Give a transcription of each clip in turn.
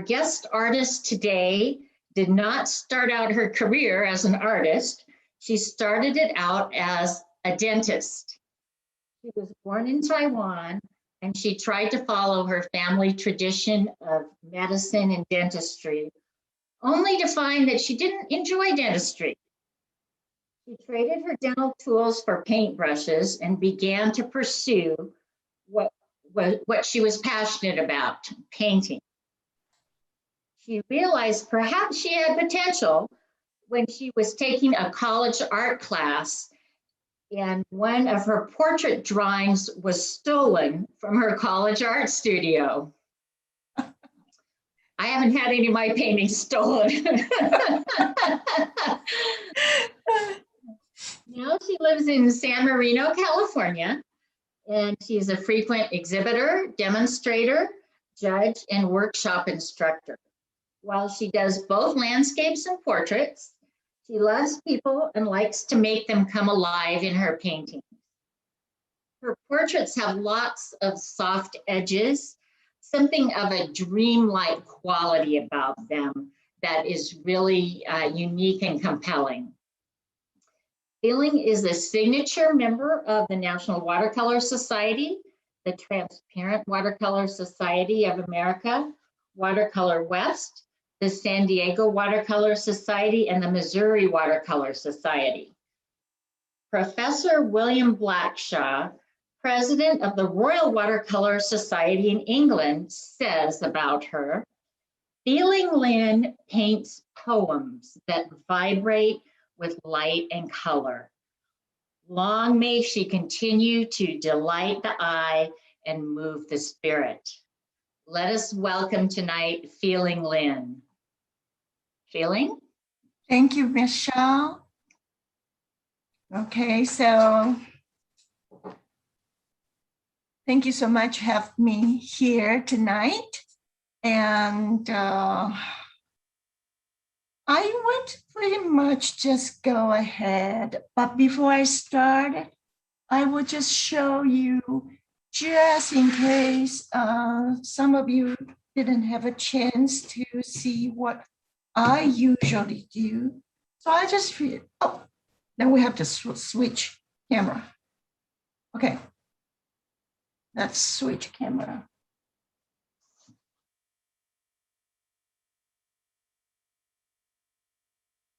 guest artist today did not start out her career as an artist. She started it out as a dentist. She was born in Taiwan, and she tried to follow her family tradition of medicine and dentistry, only to find that she didn't enjoy dentistry. She traded her dental tools for paintbrushes and began to pursue what she was passionate about, painting. She realized perhaps she had potential when she was taking a college art class, and one of her portrait drawings was stolen from her college art studio. I haven't had any of my paintings stolen. Now she lives in San Marino, California, and she's a frequent exhibitor, demonstrator, judge, and workshop instructor. While she does both landscapes and portraits, she loves people and likes to make them come alive in her paintings. Her portraits have lots of soft edges, something of a dreamlike quality about them that is really unique and compelling. Feeling is a signature member of the National Watercolor Society, the Transparent Watercolor Society of America, Watercolor West, the San Diego Watercolor Society, and the Missouri Watercolor Society. Professor William Blackshaw, president of the Royal Watercolor Society in England, says about her, Feeling Lin paints poems that vibrate with light and color. Long may she continue to delight the eye and move the spirit. Let us welcome tonight Feeling Lin. Feeling? Thank you, Michelle. Okay, so thank you so much for having me here tonight. And I would pretty much just go ahead, but before I start, I will just show you, just in case some of you didn't have a chance to see what I usually do. So I just feel, oh, then we have to switch camera. Okay, let's switch camera.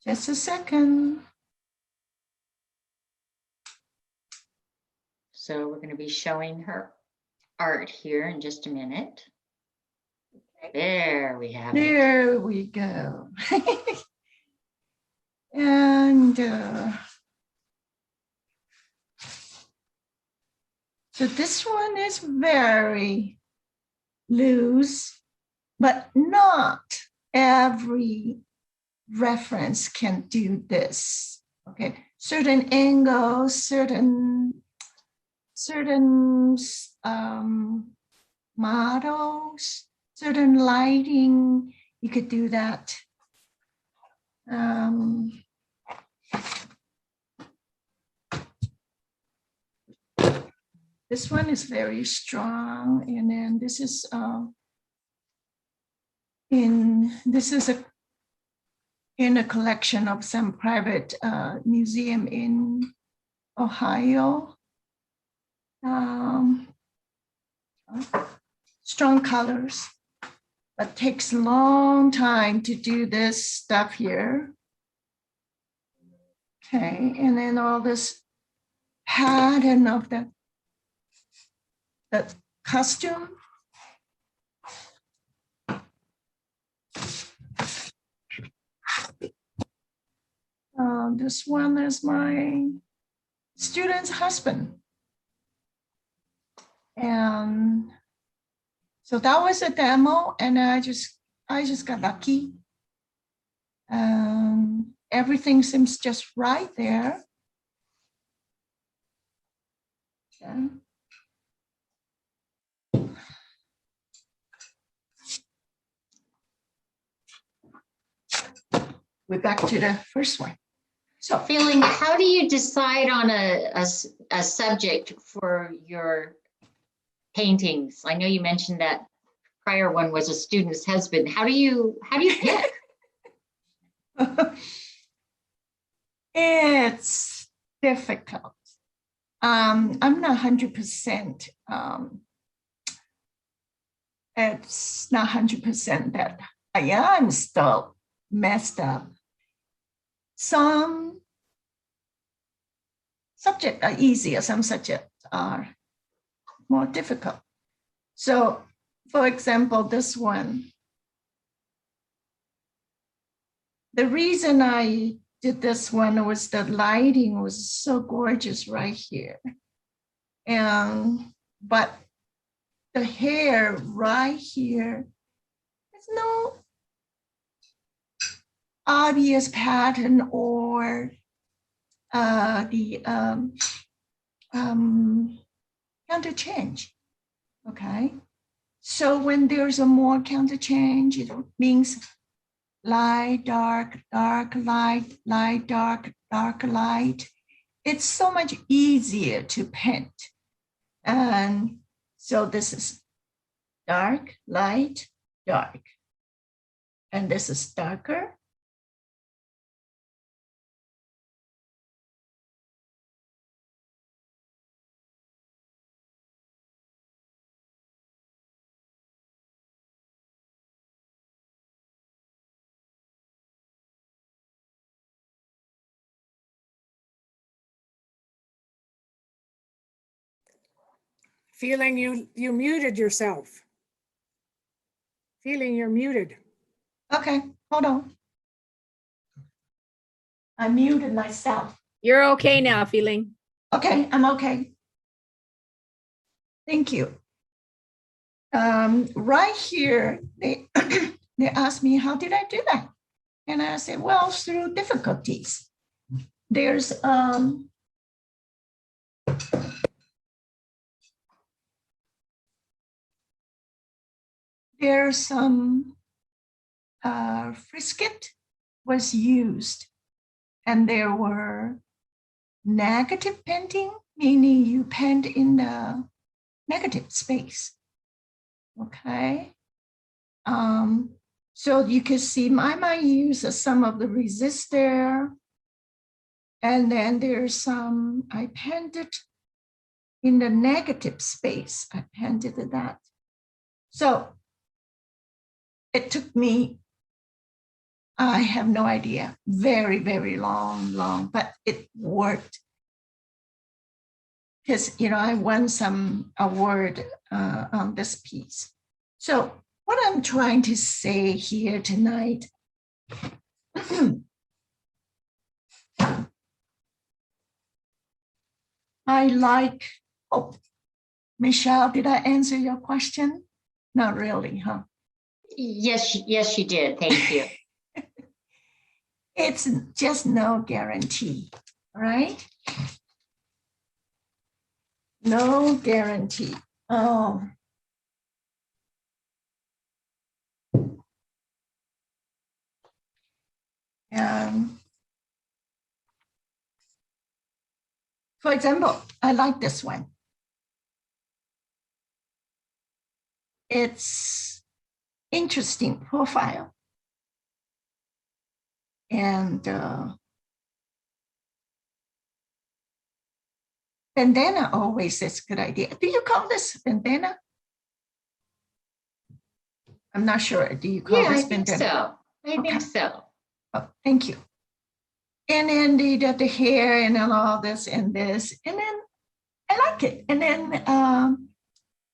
Just a second. So we're going to be showing her art here in just a minute. Okay. There we have it. There we go. And so this one is very loose, but not every reference can do this. Okay, certain angles, certain models, certain lighting, you could do that. This one is very strong, and then this is in a collection of some private museum in Ohio. Strong colors, but takes a long time to do this stuff here. Okay, and then all this pattern of the costume. This one is my student's husband. And so that was a demo, and I just got lucky. Everything seems just right there. Okay. We're back to the first one. So Feeling, how do you decide on a subject for your paintings? I know you mentioned that prior one was a student's husband. How do you pick? It's difficult. I'm not 100%. It's not 100% that I am still messed up. Some subjects are easier, some subjects are more difficult. So, for example, this one, the reason I did this one was the lighting was so gorgeous right here. But the hair right here, there's no obvious pattern or the counter change. Okay, so when there's a more counter change, it means light, dark, dark, light, light, dark, dark, light. It's so much easier to paint. And so this is dark, light, dark. And this is darker. Feeling you muted yourself. Feeling you're muted. Okay, hold on. I muted myself. You're okay now, Feeling. Okay, I'm okay. Thank you. Right here, they they asked me, how did I do that? And I said, well, through difficulties. There's some frisket was used, and there were negative painting, meaning you paint in the negative space. Okay. So you can see I might use some of the resistor, and then there's some I painted in the negative space. I painted that. So it took me, I have no idea, very, very long, but it worked. Because, I won some award on this piece. So what I'm trying to say here tonight, I like, oh, Michelle, did I answer your question? Not really, huh? Yes, you did. Thank you. It's just no guarantee, right? No guarantee. Oh. For example, I like this one. It's interesting profile. And bandana always is a good idea. Do you call this bandana? I'm not sure. Do you call this bandana? I think so. Oh, thank you. And then they did the hair and then all this and this. And then I like it. And then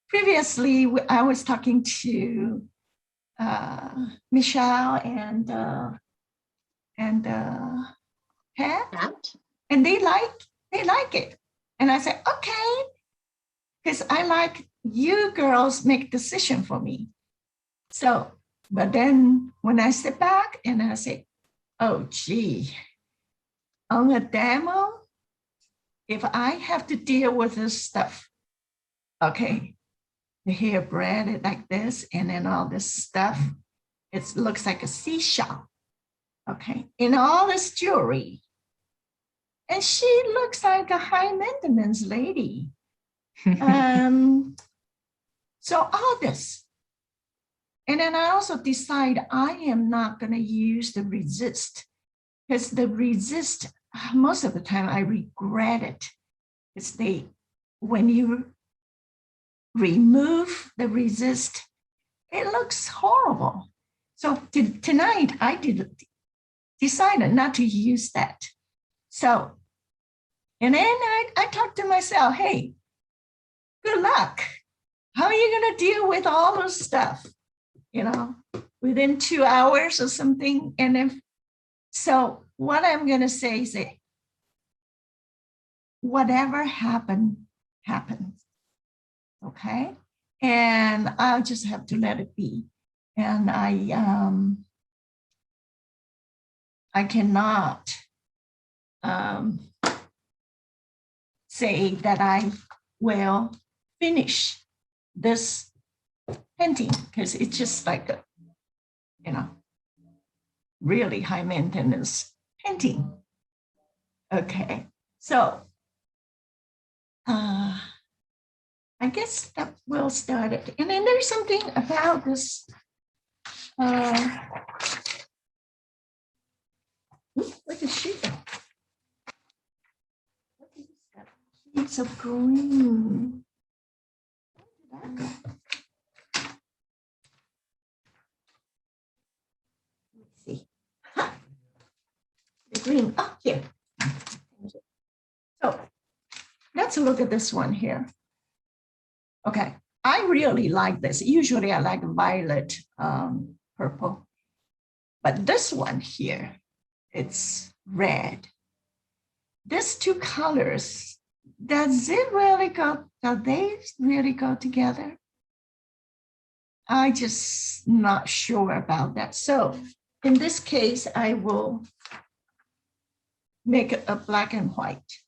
previously I was talking to Michelle and Pat, and they like it. And I said, okay, because I like you girls make decision for me. So, but then when I sit back and I say, oh, gee, on a demo, if I have to deal with this stuff, okay, the hair braided like this and then all this stuff, it looks like a seashell, okay, in all this jewelry. And she looks like a high maintenance lady. So all this, And then I also decide I am not going to use the resist, because the resist, most of the time I regret it. It's when you remove the resist, it looks horrible. So tonight I decided not to use that. So, and then I talked to myself, hey, good luck. How are you going to deal with all this stuff, within 2 hours or something? And so what I'm going to say is that whatever happens, okay? And I'll just have to let it be. And I cannot say that I will finish this painting, because it's just like a, really high maintenance painting. Okay, so I guess that will start it. And then there's something about this. What is she? What is that? It's a green. Where did that go? Let's see. The green. Oh, here. So let's look at this one here. Okay, I really like this. Usually I like violet purple, but this one here, it's red. These two colors, do they really go together? I just not sure about that. So in this case, I will make it a black and white.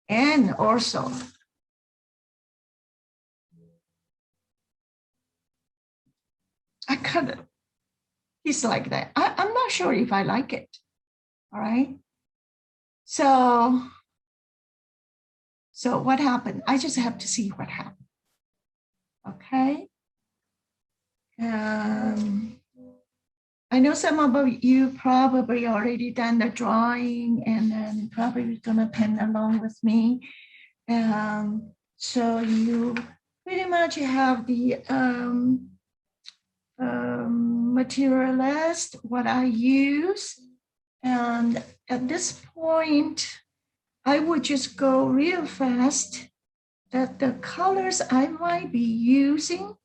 And also, I cut a piece like that. I'm not sure if I like it. All right. So what happened? I just have to see what happened. Okay. I know some of you probably already done the drawing and then probably gonna pen along with me. So you pretty much have the material list, what I use. And at this point, I would just go real fast that the colors I might be using.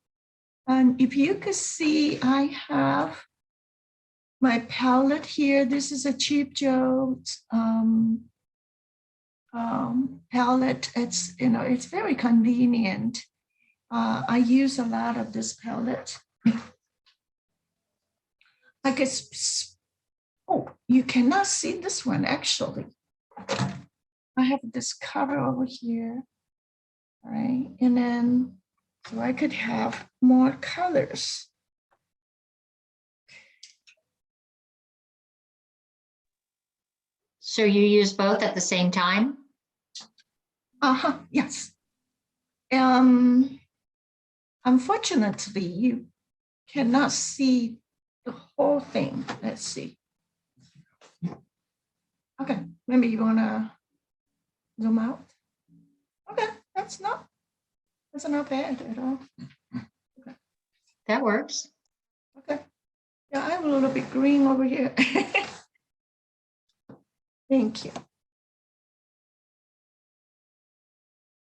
And if you could see, I have my palette here. This is a Cheap Joe's palette. It's very convenient. I use a lot of this palette. I guess, oh, you cannot see this one actually. I have this cover over here, all right? And then, so I could have more colors. So you use both at the same time? Yes. Unfortunately, you cannot see the whole thing. Let's see. Okay, maybe you wanna zoom out. Okay, that's not bad at all. Okay. That works. Okay. Yeah, I have a little bit green over here. Thank you.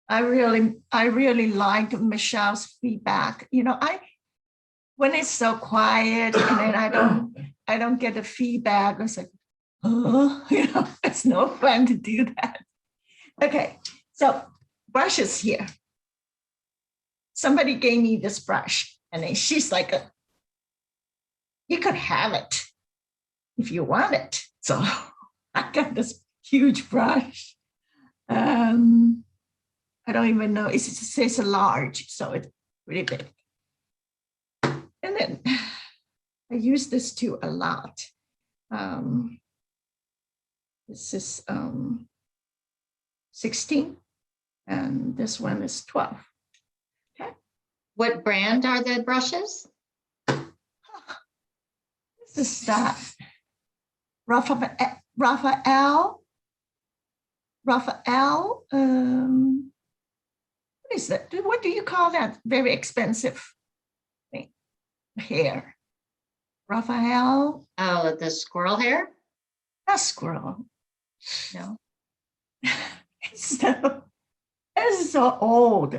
I really like Michelle's feedback. When it's so quiet and then I don't get the feedback, it's like, oh, it's no fun to do that. Okay, so brushes here. Somebody gave me this brush and then she's like, you could have it if you want it. So I got this huge brush. I don't even know, it says large, so it's really big. And then I use this too a lot. This is 16, and this one is 12. Okay. What brand are the brushes? This is Raphael. What is that? What do you call that? Very expensive thing. Hair. Raphael. Oh, the squirrel hair? Not squirrel. No. It's so old.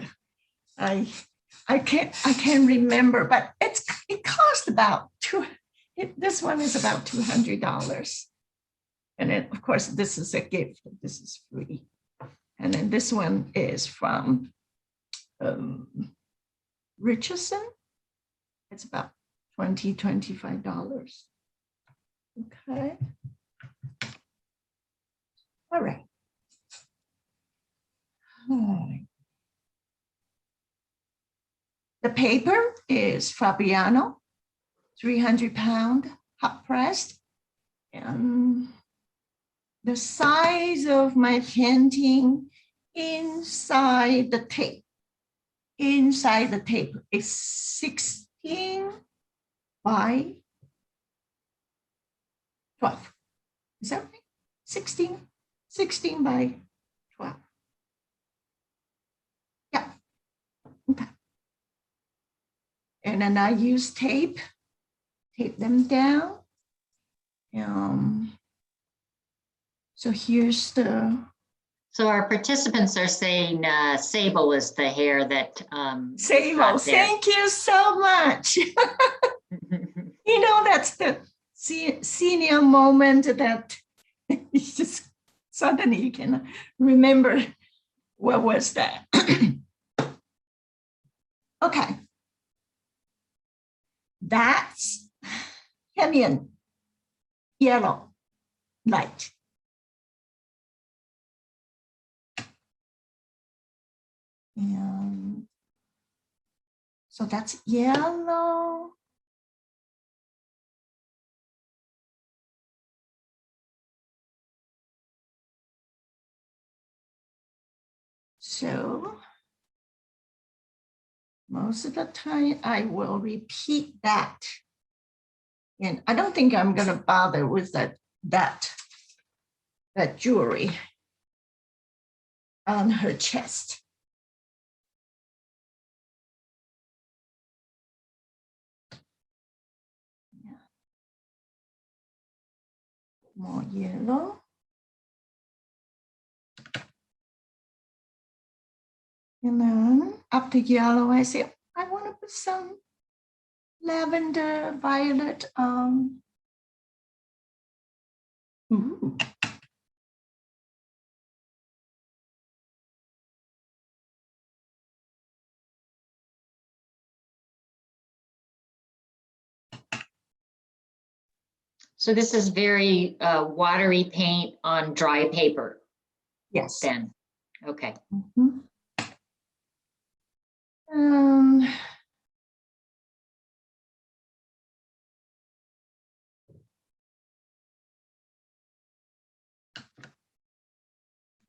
I can't remember, but it cost about this one is about $200. And then of course this is a gift. This is free. And then this one is from Richardson. It's about $25. Okay. All right. The paper is Fabriano, 300-pound hot pressed. And the size of my painting inside the tape is 16 by 12. Is that right? 16 by 12. Yeah. Okay. And then I use tape them down. So here's the. So our participants are saying sable is the hair that. Sable, thank you so much. You know, that's the senior moment that you just suddenly you can remember what was that. Okay. That's Hemian yellow light. And so that's yellow. So most of the time I will repeat that. And I don't think I'm going to bother with that jewelry on her chest. Yeah. More yellow. And then after yellow, I say, I want to put some lavender, violet. Ooh. So this is very watery paint on dry paper. Yes. Then, okay. Mm-hmm.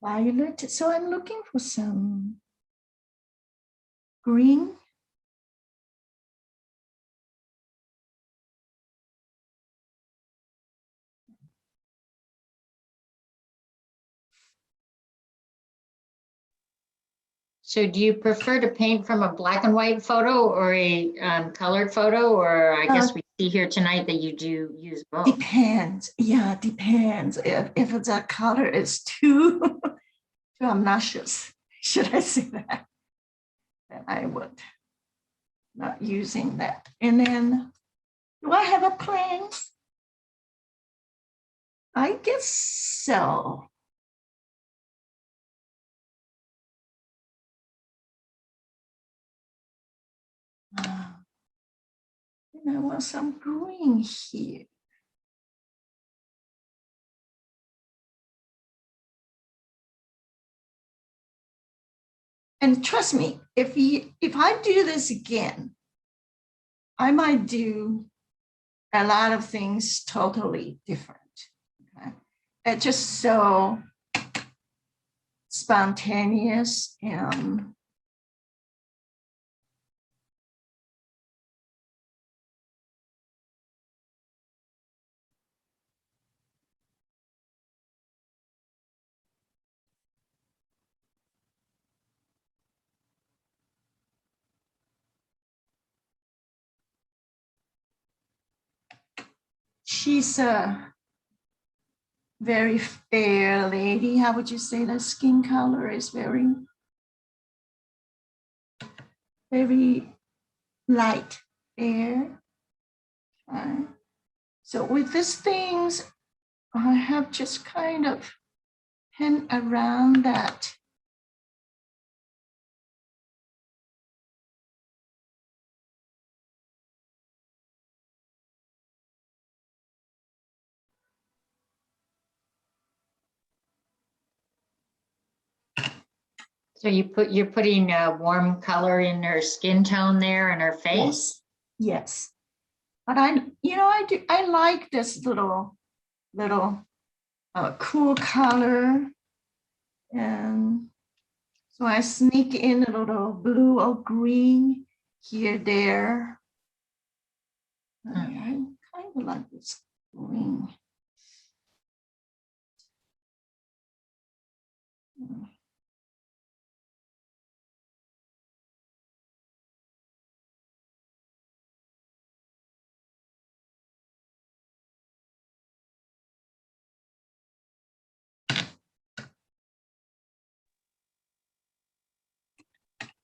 Violet. So I'm looking for some green. So do you prefer to paint from a black and white photo or a colored photo? Or I guess we see here tonight that you do use both. Depends. Yeah, depends. If the color is too obnoxious, should I say that? Then I would not using that. And then, do I have a plan? I guess so. And I want some green here. And trust me, if I do this again, I might do a lot of things totally different. Okay? It's just so spontaneous and she's a very fair lady. How would you say the skin color is very, very light fair. So with these things, I have just kind of hint around that. So you're putting a warm color in her skin tone there and her face? Yes. But I like this little cool color. And so I sneak in a little blue or green here, there. I kind of like this green.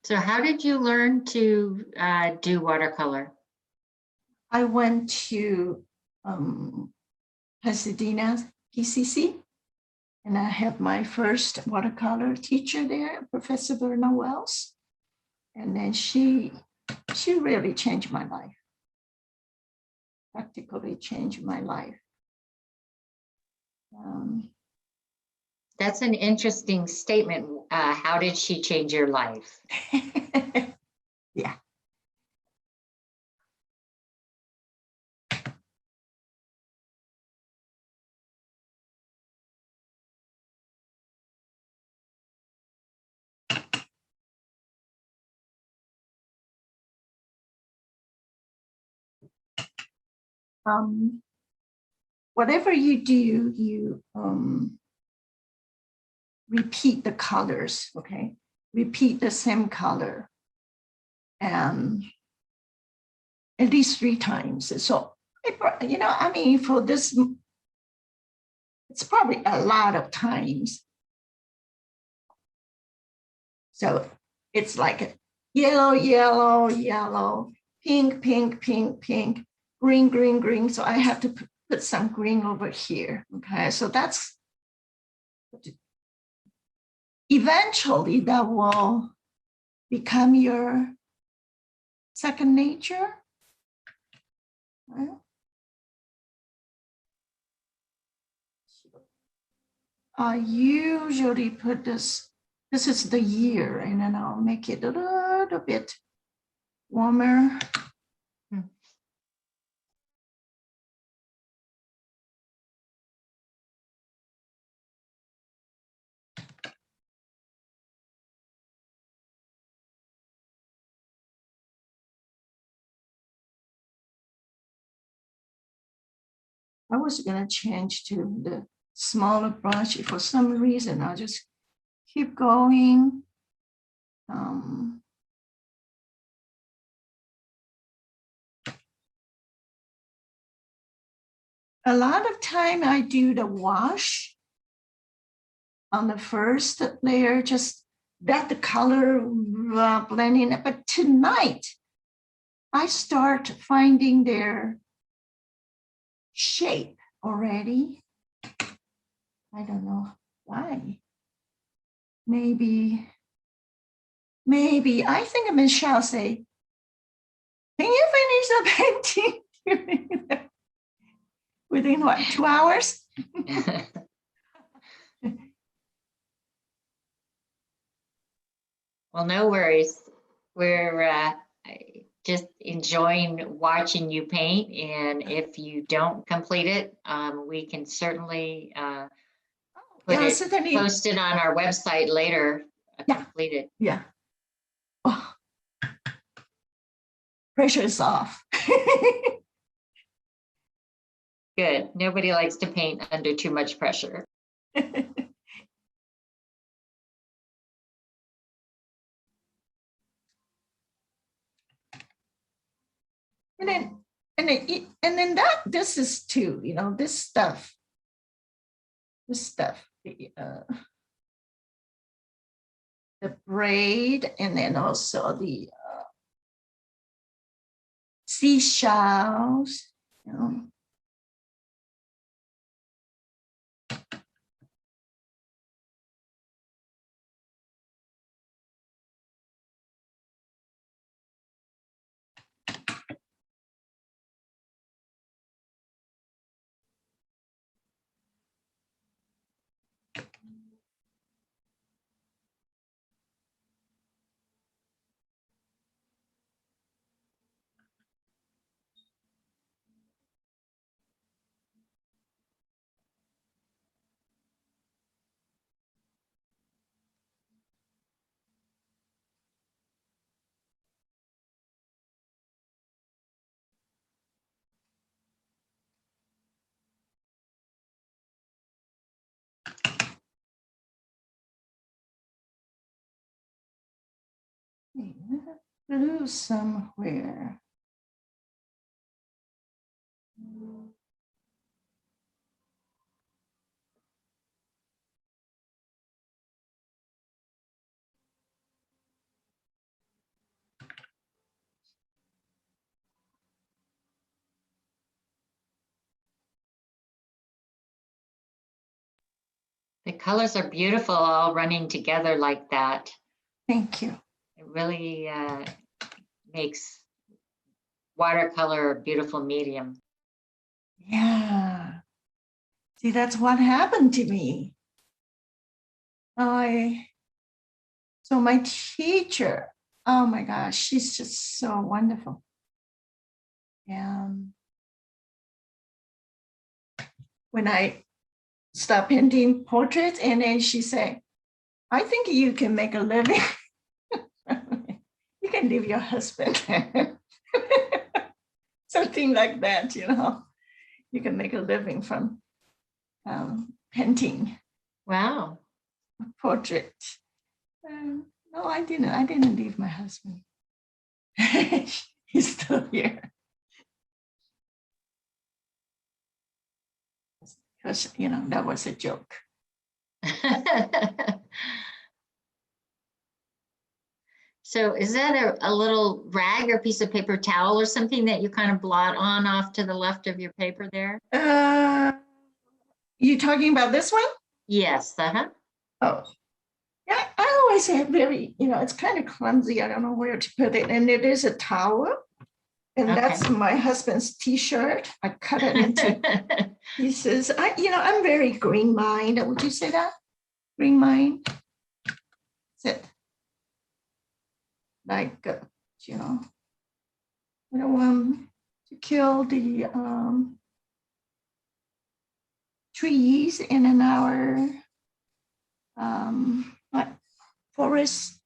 So how did you learn to do watercolor? I went to Pasadena PCC, and I had my first watercolor teacher there, Professor Verna Wells. And then she really changed my life, practically changed my life. That's an interesting statement. How did she change your life? Yeah. Whatever you do, you repeat the colors, okay? Repeat the same color and at least 3 times. So, for this, it's probably a lot of times. So it's like yellow, yellow, yellow, pink, pink, pink, pink, green, green, green. So I have to put some green over here, okay? So that's, eventually that will become your second nature. Right? I usually put this is the year, and then I'll make it a little bit warmer. I was gonna change to the smaller brush. For some reason, I'll just keep going. A lot of time I do the wash on the first layer, just let the color blend in. But tonight, I start finding their shape already. I don't know why. Maybe I think Michelle say, can you finish the painting within what, 2 hours? Well, no worries. We're just enjoying watching you paint. And if you don't complete it, we can certainly Certainly. post it on our website later. Completed. Yeah. Oh. Pressure is off. Good. Nobody likes to paint under too much pressure. And then And then this is too, you know, this stuff, the braid, and then also the seashells, you know. Blue somewhere. The colors are beautiful, all running together like that. Thank you. It really makes watercolor a beautiful medium. Yeah. See, that's what happened to me. So my teacher, oh my gosh, she's just so wonderful. And when I stopped painting portraits, and then she said, I think you can make a living. You can leave your husband. Something like that, you know. You can make a living from painting Wow. portrait. No, I didn't. I didn't leave my husband. He's still here. Because, you know, that was a joke. So is that a little rag or piece of paper towel or something that you kind of blot on off to the left of your paper there? You talking about this one? Yes, uh-huh. Oh, yeah, I always have very, you know, it's kind of clumsy. I don't know where to put it. And it is a towel. And Okay. that's my husband's t-shirt. I cut it into pieces. I'm very green mind. Would you say that? Green mind? That's it. Like, you know, I don't want to kill the trees in our forest.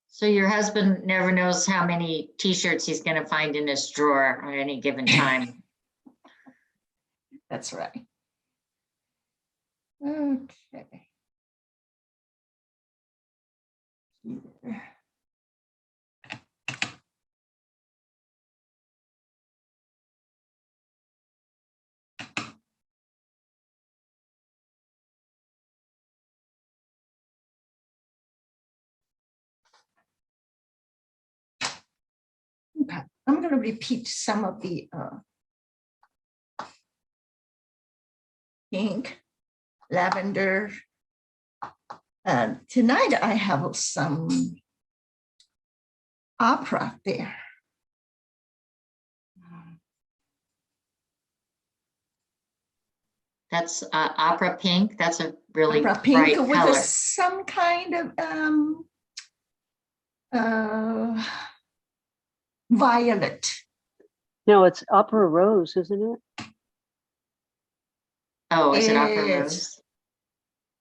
So your husband never knows how many t-shirts he's going to find in his drawer at any given time. That's right. Okay. Here. Okay. I'm going to repeat some of the pink, lavender. Tonight I have some opera there. That's opera pink. That's a really Opera bright pink with color. some kind of violet. No, it's Opera Rose, isn't it? Oh, is it opera It's rose?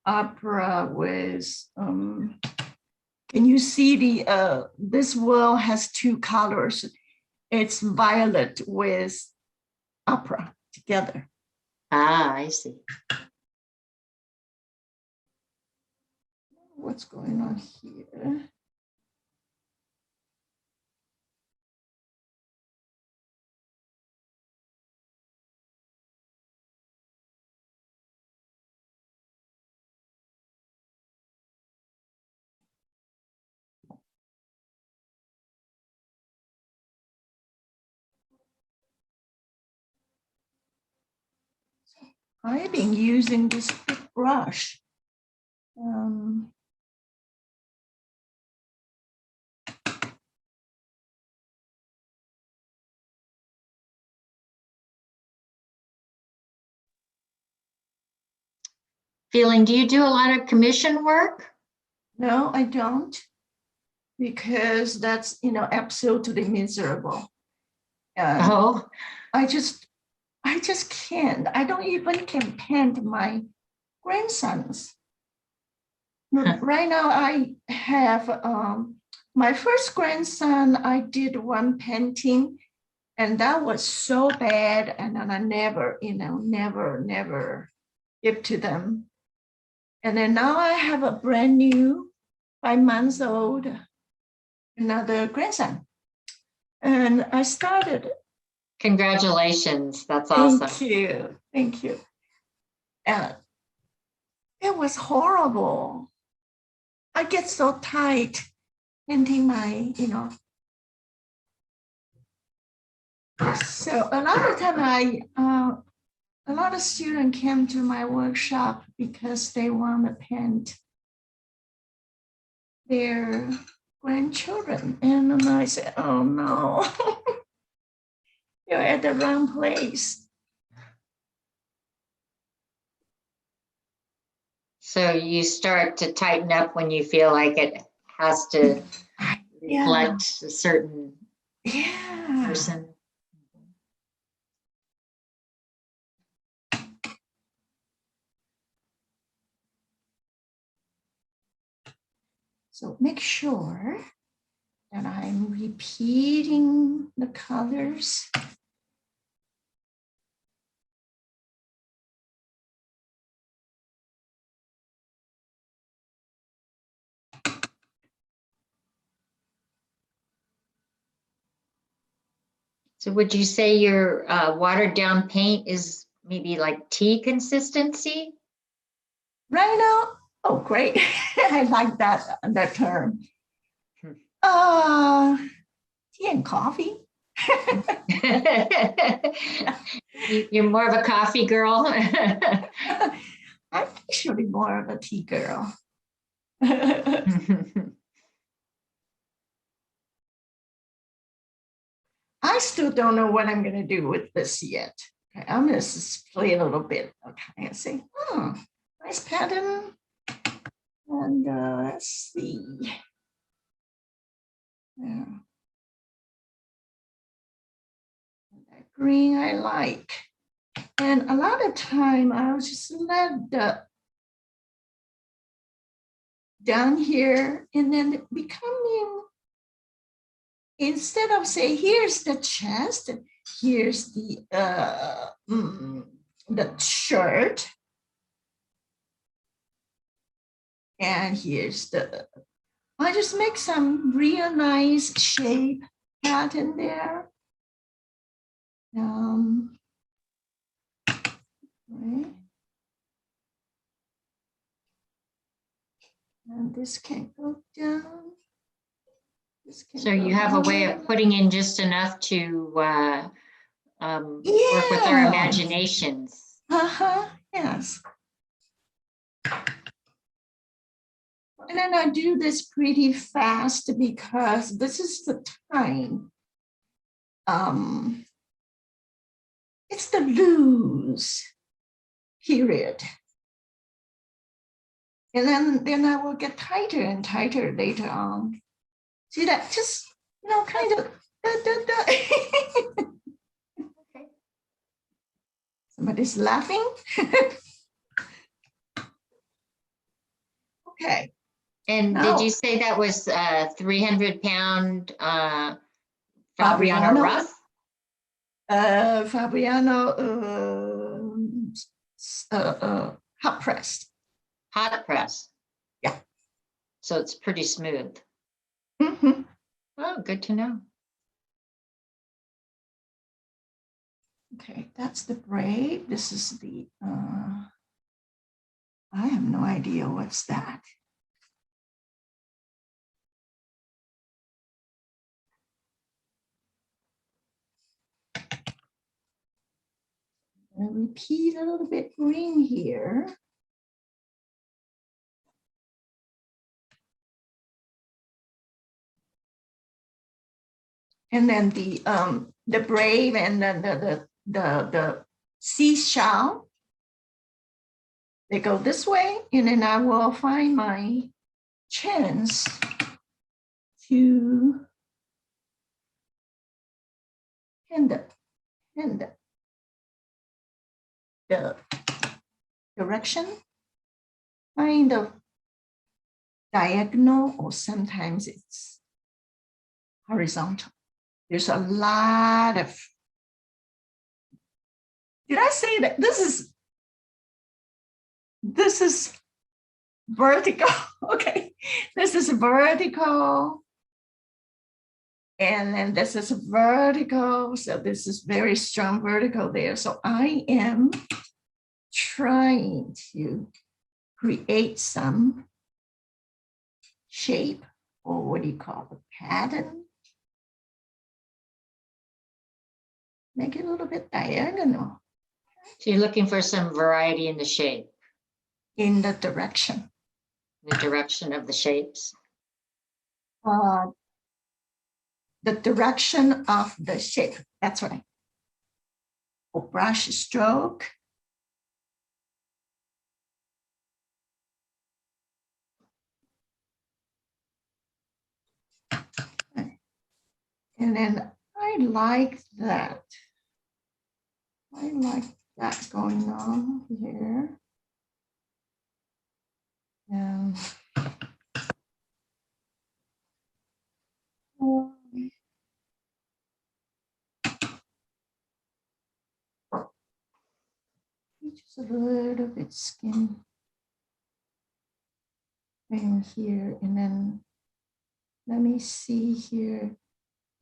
opera with can you see the this wheel has two colors. It's violet with opera together. Ah, I see. What's going on here? I've been using this big brush. Feeling, do you do a lot of commission work? No, I don't, because that's, absolutely miserable. Oh, I just can't. I don't even can paint my grandsons. Right now, I have my first grandson. I did one painting, and that was so bad, and then I never give to them. And then now I have a brand new 5 months old, another grandson, and I started. congratulations. That's awesome. Thank you. And it was horrible. I get so tight painting my, So a lot of time a lot of students came to my workshop because they want to paint their grandchildren. And then I said, oh no, you're at the wrong place. So you start to tighten up when you feel like it has to reflect a certain person. So make sure that I'm repeating the colors. So would you say your watered down paint is maybe like tea consistency? Right now, oh great, I like that term. Tea and coffee. You're more of a coffee girl. I'm actually more of a tea girl. I still don't know what I'm going to do with this yet. Okay, I'm going to play a little bit. Okay, and say, nice pattern. And let's see. Yeah. That green I like. And a lot of time I'll just let the down here and then becoming, instead of say, here's the chest, here's the shirt, and here's I just make some real nice shape pattern there. Right. And this can go down. So you have a way of putting in just enough to work with our imaginations. Yes. And then I do this pretty fast because this is the time. It's the loose period. And then I will get tighter and tighter later on. See that? Just, kind of. Okay. Somebody's laughing. Okay. And Now, did you say that was 300-pound Fabriano rough? Fabriano hot pressed. Hot press. Yeah. So it's pretty smooth. Mm-hmm. Oh, good to know. Okay, that's the braid. This is the, I have no idea what's that. And repeat a little bit green here. And then the brave and then the seashell, they go this way, and then I will find my chance to hand the direction, kind of diagonal, or sometimes it's horizontal. There's a lot of, did I say that this is vertical? Okay, this is vertical. And then this is vertical. So this is very strong vertical there. So I am trying to create some shape, or what do you call it, pattern. Make it a little bit diagonal So you're looking for some variety in the shape, in the direction. the direction of the shapes. The direction of the shape, that's right. Or brush stroke. And then I like that. I like that going on here. And just a little bit skin in here, and then let me see here.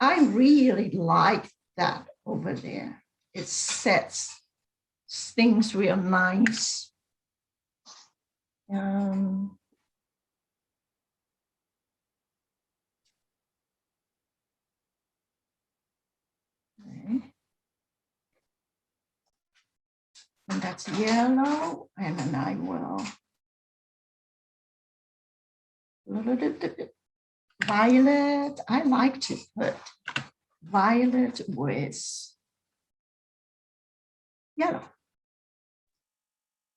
I really like that over there. It sets things real nice. Okay. And that's yellow, and then I will a little bit violet. I like to put violet with yellow.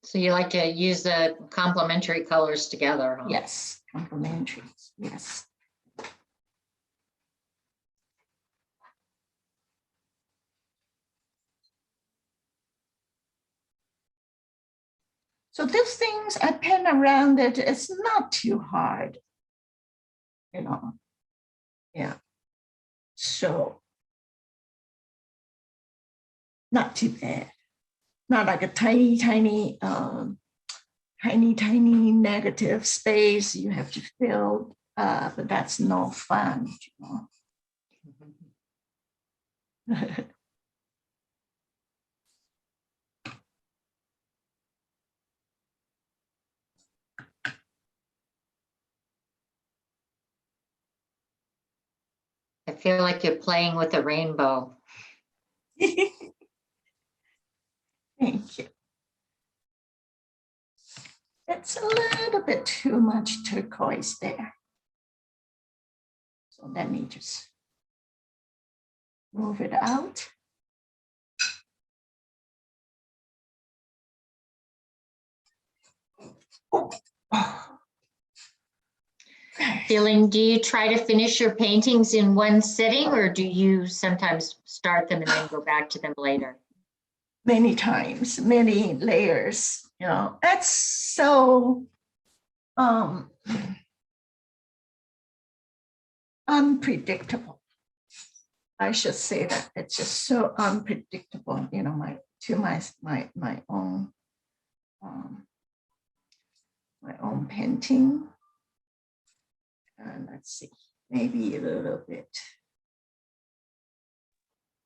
So you like to use the complementary colors together, huh? Yes, complementary. Yes. So these things I pen around it. It's not too hard, you know. Yeah. So not too bad. Not like a tiny negative space you have to fill, but that's no fun, you know. I feel like you're playing with a rainbow. Thank you. It's a little bit too much turquoise there. So let me just move it out. Oh. Feeling, do you try to finish your paintings in one sitting, or do you sometimes start them and then go back to them later? Many times, many layers, you know. That's so unpredictable. I should say that it's just so unpredictable, you know, my own painting. And let's see, maybe a little bit.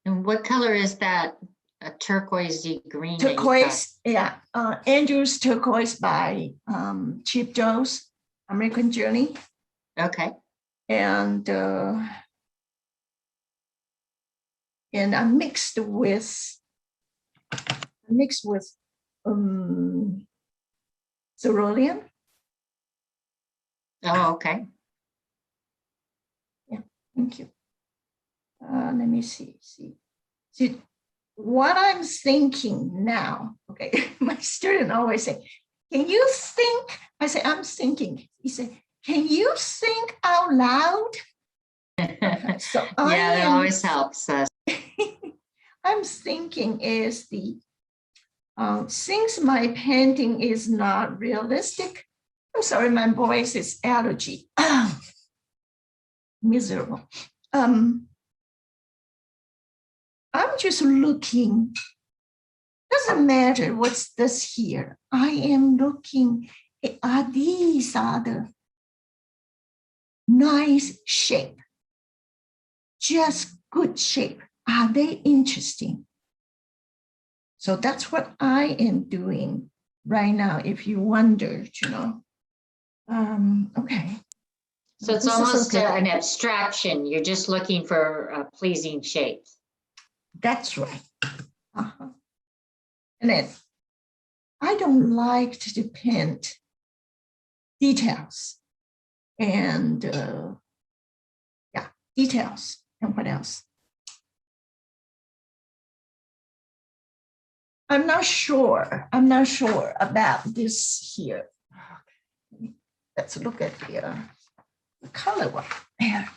And what color is that? A turquoisey green? that you got? Turquoise, yeah. Andrew's turquoise by Cheap Joe's American Journey. Okay. And I mixed with mixed with cerulean. Oh, okay. Thank you. Let me see. What I'm thinking now, okay, my student always say, can you think? I say, I'm thinking. He said, can you think out loud? Okay, so Yeah, that always helps us. I'm thinking is since my painting is not realistic, I'm sorry, my voice is allergy. Miserable. I'm just looking. Doesn't matter what's this here. I am looking. These are the nice shape, just good shape. Are they interesting? So that's what I am doing right now. If you wondered, okay. So it's This is almost okay. an abstraction. You're just looking for pleasing shapes. That's right. And then I don't like to paint details and details. And what else? I'm not sure about this here. Let's look at the color one. There.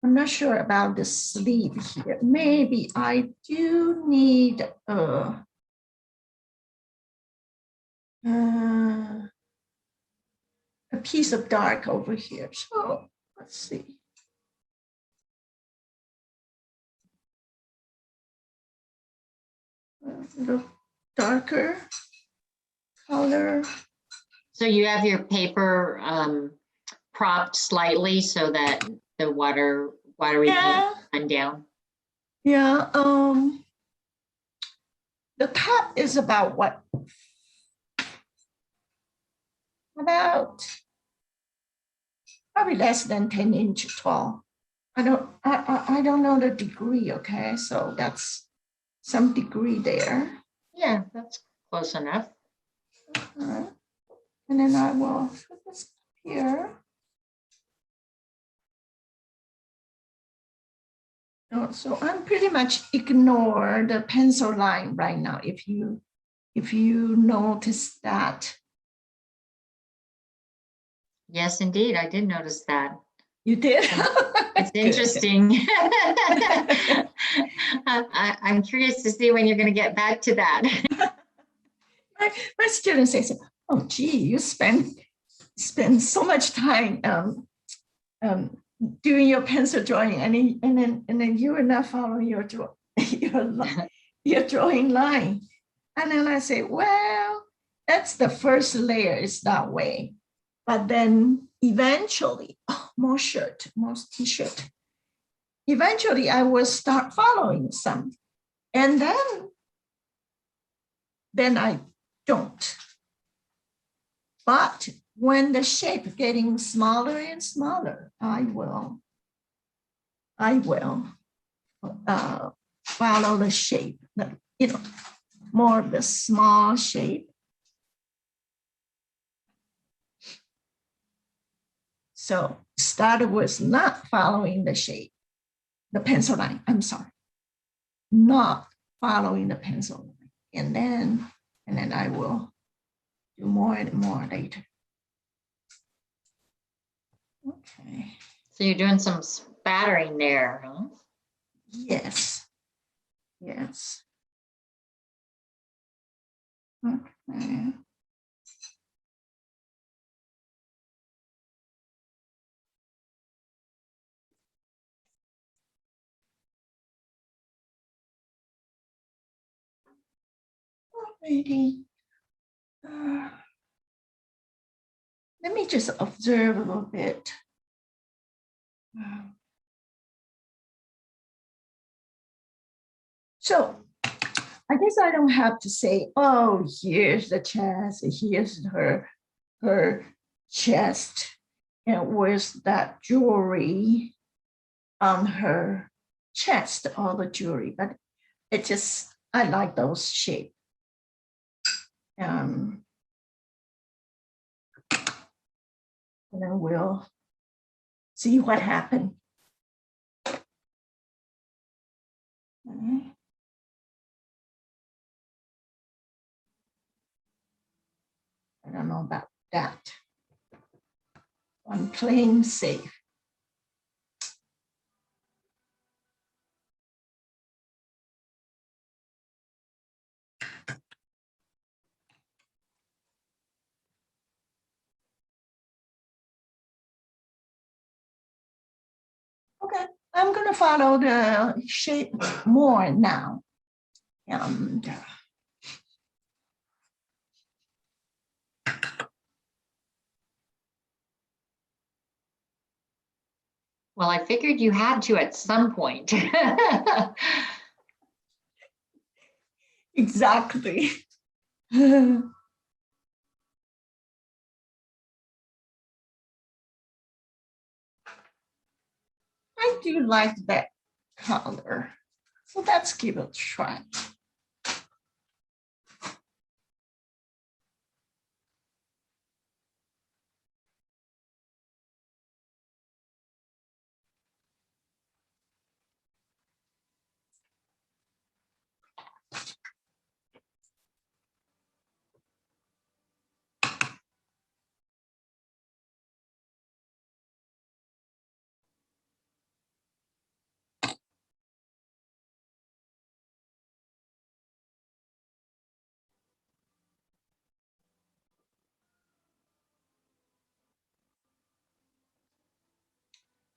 I'm not sure about the sleeve here. Maybe I do need a piece of dark over here. So let's see. A little darker color. So you have your paper propped slightly so that the watery paint run down. Yeah. The top is about what? About probably less than 10 inches tall. I don't know the degree. Okay, so that's some degree there. Yeah, that's close enough. And then I will put this here. So I'm pretty much ignore the pencil line right now. If you notice that. Yes, indeed. I did notice that. You did? It's interesting. I'm curious to see when you're going to get back to that. My students say, "Oh, gee, you spend so much time doing your pencil drawing, and then you are not following your drawing line." And then I say, "Well, that's the first layer. It's that way, but then eventually, more t-shirt. Eventually, I will start following some, and then I don't. But when the shape getting smaller and smaller, I will follow the shape, more of the small shape. So started with not following the shape, the pencil line. I'm sorry, not following the pencil line, and then I will do more and more later. Okay. So you're doing some spattering there, huh? Yes. Okay. Alrighty. Let me just observe a little bit. So I guess I don't have to say, oh, here's the chest, here's her chest, and where's that jewelry on her chest, all the jewelry, but it just, I like those shape. And then we'll see what happened. Okay. I don't know about that. I'm playing safe. Okay, I'm gonna follow the shape more now. And Well, I figured you had to at some point. exactly. I do like that color. So let's give it a try.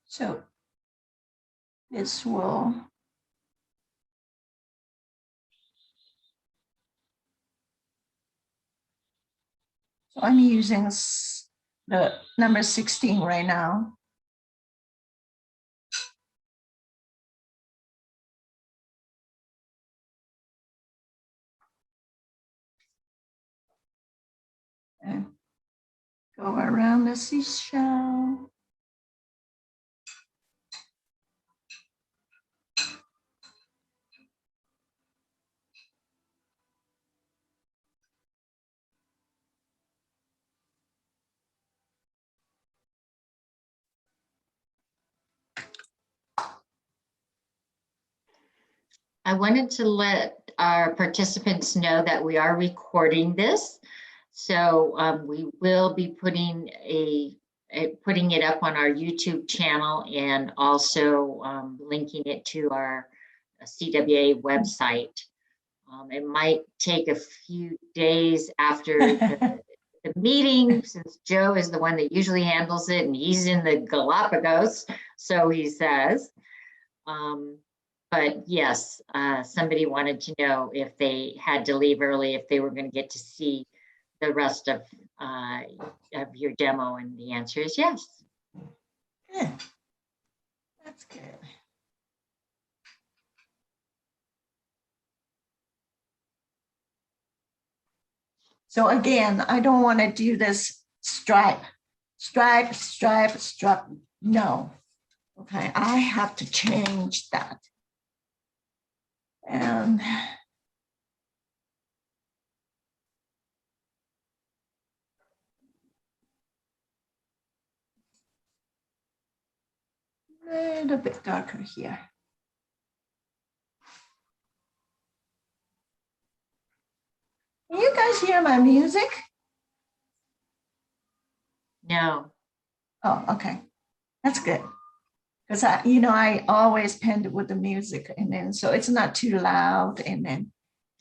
So this will, so I'm using the number 16 right now. And go around the seashell. I wanted to let our participants know that we are recording this. So we will be putting it up on our YouTube channel and also linking it to our CWA website. It might take a few days after the meeting, since Joe is the one that usually handles it and he's in the Galapagos, so he says. But yes, somebody wanted to know if they had to leave early, if they were going to get to see the rest of your demo, and the answer is yes. Yeah, that's good. So again, I don't want to do this stripe. No. Okay, I have to change that. And a little bit darker here. Can you guys hear my music? No. Oh, okay. That's good. Because I always paint with the music, and then so it's not too loud, and then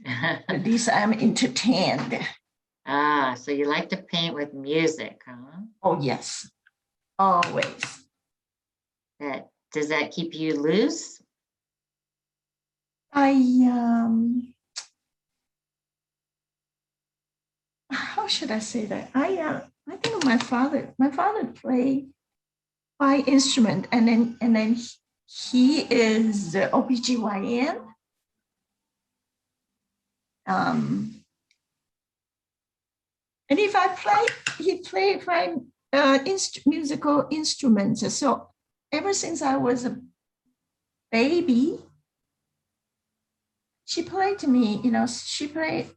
at least I'm entertained. Ah, so you like to paint with music, huh? Oh yes, always. Does that keep you loose? How should I say that? I think my father played by instrument, and then he is the OBGYN. And if I play, he played musical instruments. So ever since I was a baby, she played to me, she played,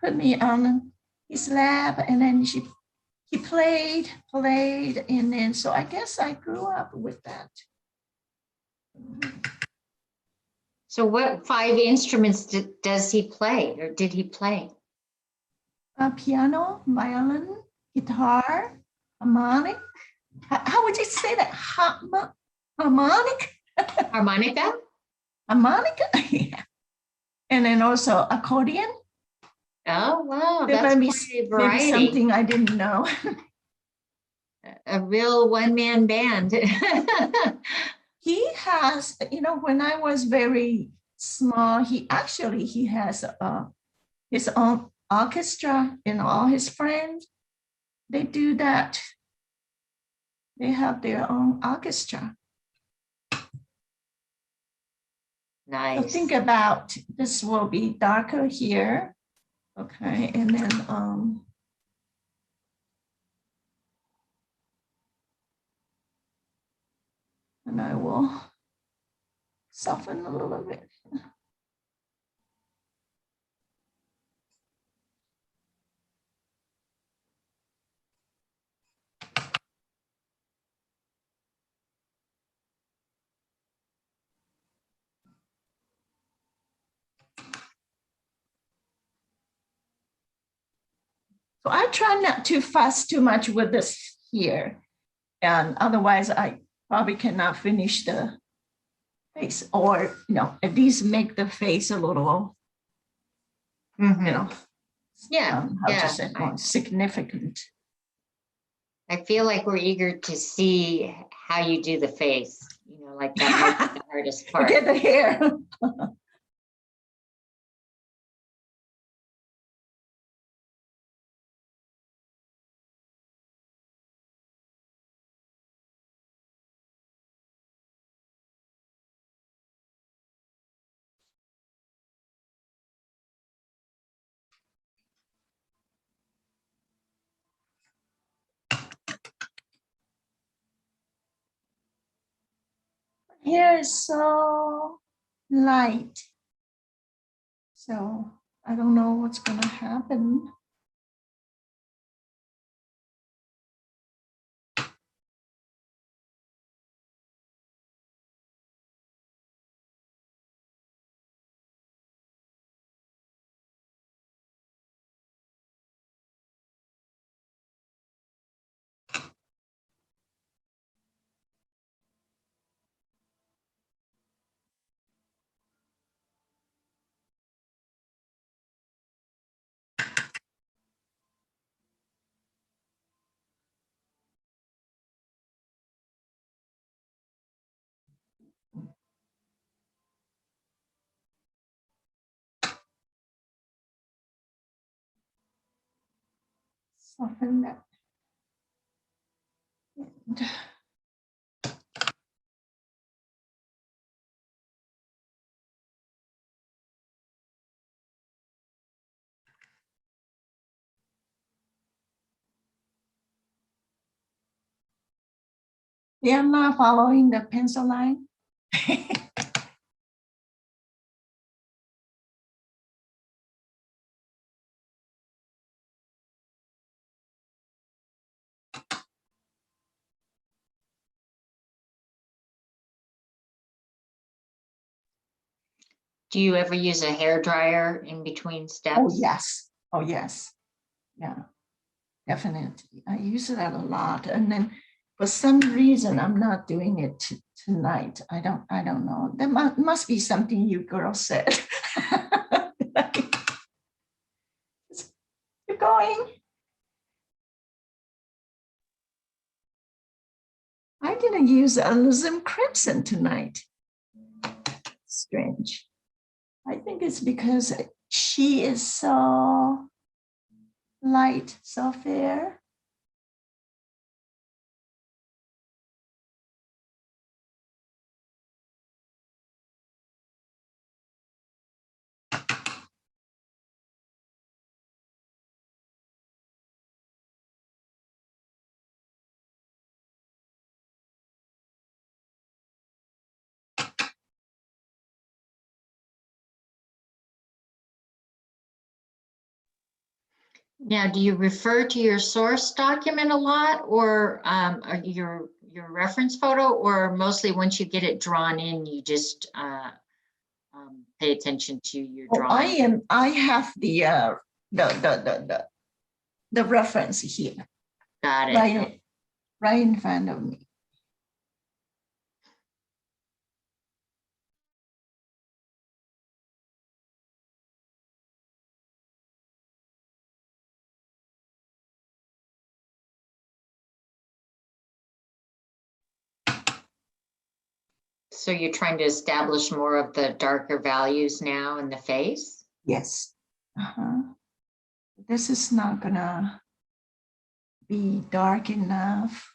put me on his lap, and then he played, and then so I guess I grew up with that. So what 5 instruments does he play or did he play? Piano, violin, guitar, harmonic. How would you say that? Harmonic? Harmonica? Harmonica? Yeah. And then also accordion. Oh, wow. There That's might be quite a maybe variety. something I didn't know. A real one-man band. He has, when I was very small, he has his own orchestra, and all his friends, they do that. They have their own orchestra. So Nice. think about, this will be darker here. Okay, and then and I will soften a little bit. So I try not to fuss too much with this here, and otherwise I probably cannot finish the face, or at least make the face a little, Mhm. Yeah, how yeah. to say, more significant. I feel like we're eager to see how you do the face. Like that might be the hardest part. Look at the hair. Hair is so light. So I don't know what's going to happen. Soften that. They are not following the pencil line. Do you ever use a hair dryer in between steps? Oh, yes. Oh, yes. Yeah, definitely. I use that a lot. And then for some reason, I'm not doing it tonight. I don't know. There must be something you girls said. Keep going. I didn't use alizarin crimson tonight. Strange. I think it's because she is so light, so fair. Now, do you refer to your source document a lot or your reference photo, or mostly once you get it drawn in, you just pay attention to your Oh, drawing? I have the reference here, Got it. right in front of me. So you're trying to establish more of the darker values now in the face? Yes. This is not gonna be dark enough.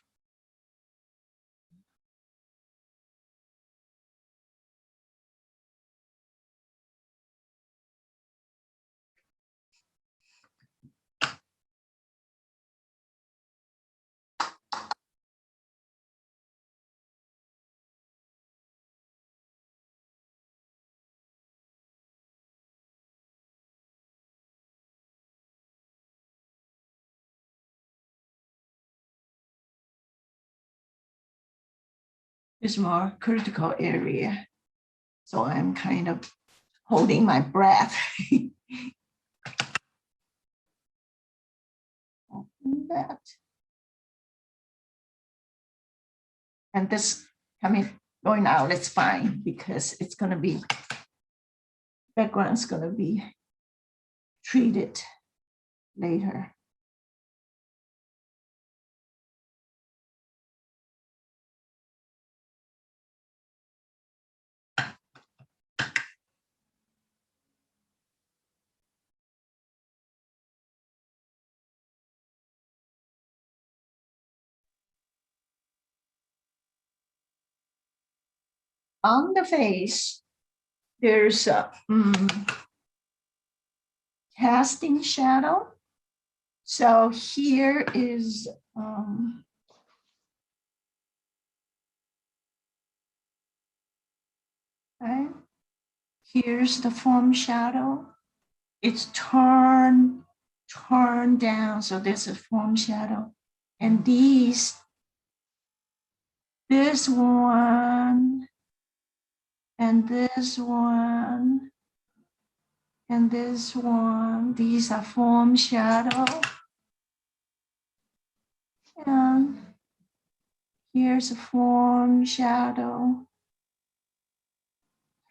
Is more critical area. So I'm kind of holding my breath. Open that. And this going out, it's fine because it's gonna be, background's gonna be treated later. On the face, there's a casting shadow. So here is right. Here's the form shadow. It's turned down. So there's a form shadow. And this one, and this one, and this one, these are form shadow. And here's a form shadow.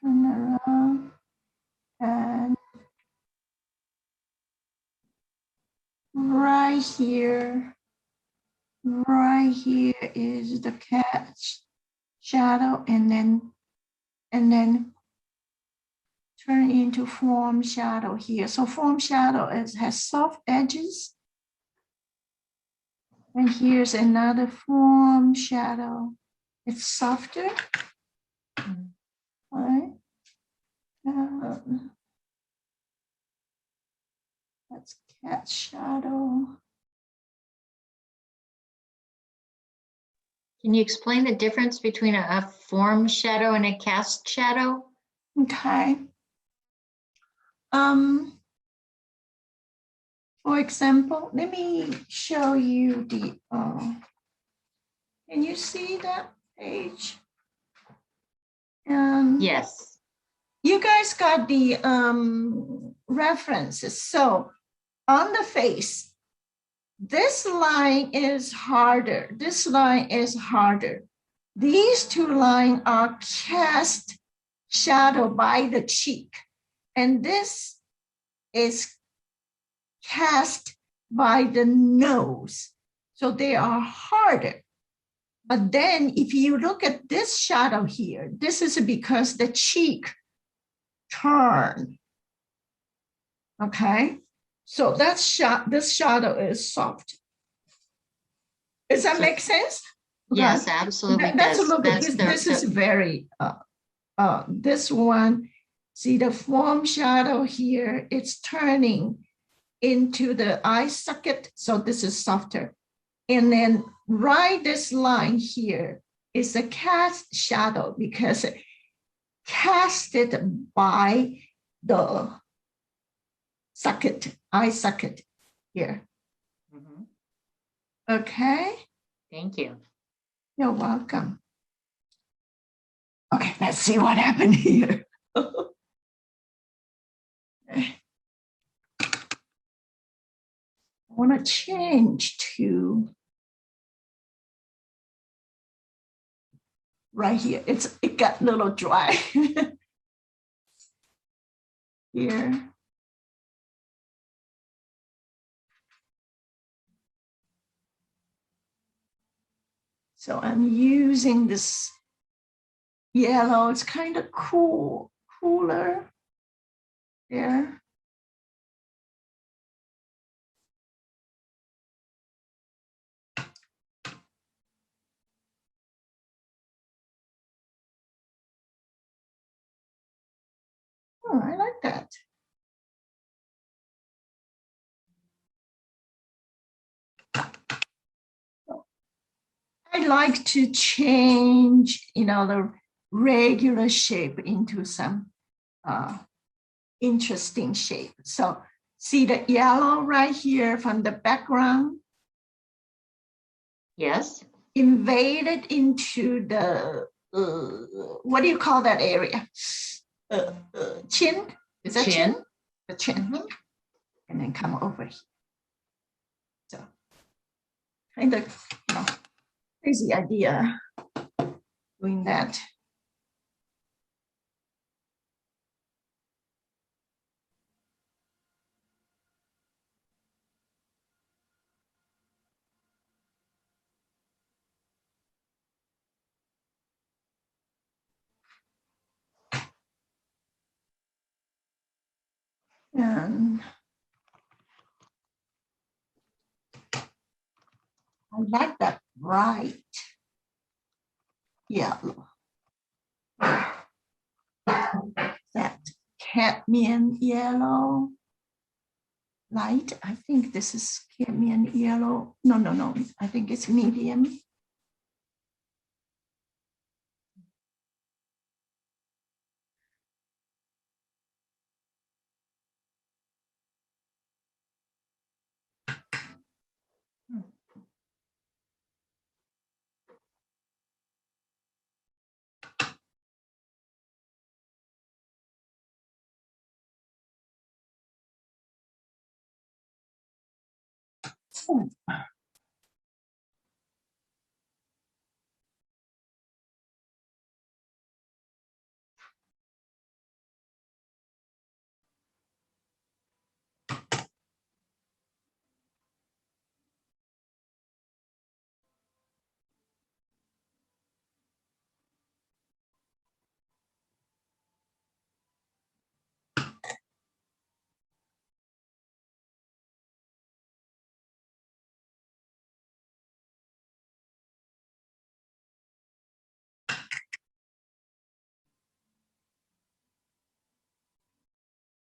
Turn around. And right here is the cat shadow, and then turn into form shadow here. So form shadow has soft edges. And here's another form shadow. It's softer. All right. That's cat shadow. Can you explain the difference between a form shadow and a cast shadow? Okay. For example, let me show you the, can you see that page? Yes. You guys got the references. So on the face, this line is harder. This line is harder. These two lines are cast shadow by the cheek. And this is cast by the nose. So they are harder. But then if you look at this shadow here, this is because the cheek turned. Okay. So that's this shadow is soft. Does that make sense? Yes, absolutely. That's a little bit, this is very, this one, see the form shadow here, it's turning into the eye socket. So this is softer. And then right this line here is a cast shadow because casted by the socket, eye socket. here. Mhm. Okay, Thank you. you're welcome. Okay, let's see what happened here. I want to change to right here. It got a little dry here. So I'm using this yellow. It's kind of cooler there. Oh, I like that. I like to change, the regular shape into some interesting shape. So see the yellow right here from the background Yes. invaded into the, what do you call that area? Chin? Is that chin? The chin. Mhm. And then come over here. So kind of crazy idea doing that. And I like that bright yellow. That cadmium yellow light. I think this is cadmium yellow. No. I think it's medium.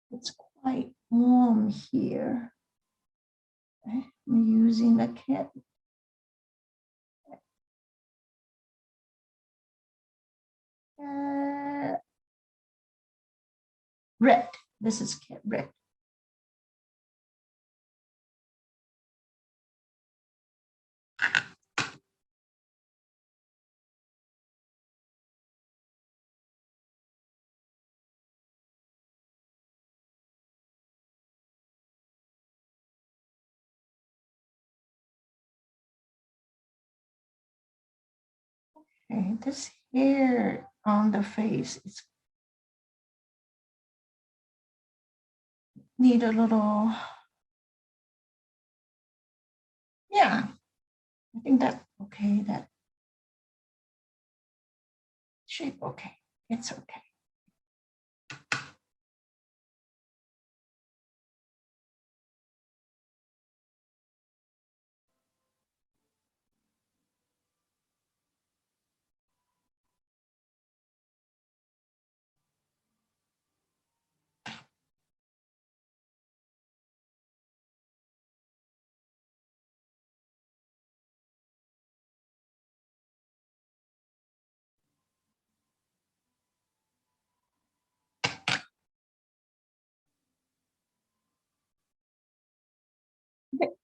It's quite warm here. I'm using the cat. Red. This is cat red. Okay, this hair on the face is need a little, yeah, I think that's okay, that shape, okay, it's okay.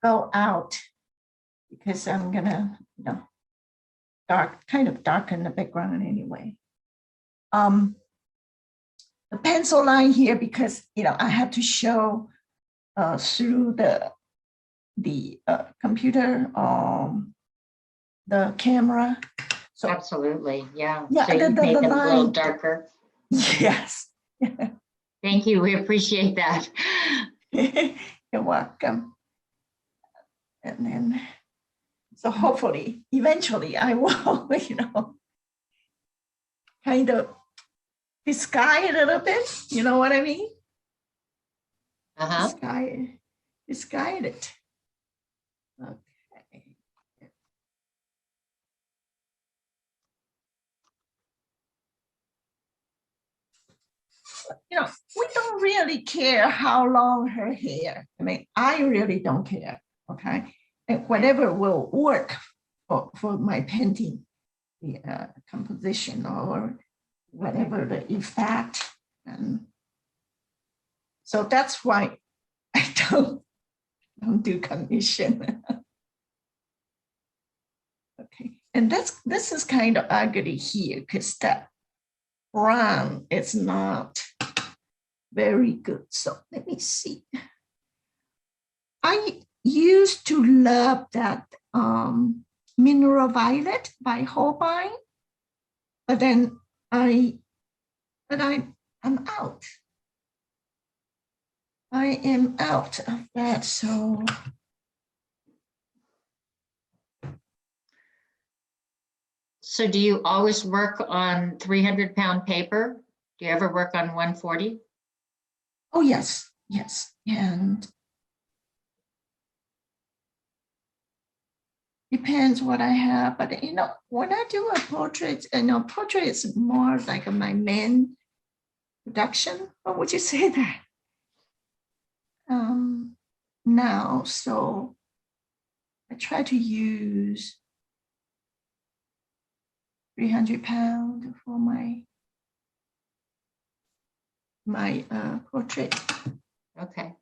go out because I'm gonna, kind of darken the background anyway. The pencil line here because I have to show through the computer, the camera. So Absolutely, yeah. Yeah, So you the made them a little line. darker. yes, Thank you, we appreciate that. you're welcome. And then, so hopefully, eventually, I will, kind of disguise a little bit. You know what I mean? Uh-huh. Disguise it. Okay. We don't really care how long her hair. I mean, I really don't care. Okay. And whatever will work for my painting, the composition or whatever the effect. And so that's why I don't do commission. Okay. And this is kind of ugly here because that brown is not very good. So let me see. I used to love that Mineral Violet by Holbein, but then I'm out. I am out of that. So do you always work on 300-pound paper? Do you ever work on 140? Oh, yes. And depends what I have, but when I do a portrait, portrait is more like my main production. What would you say that? Now, so I try to use 300-pound for my portrait. Okay.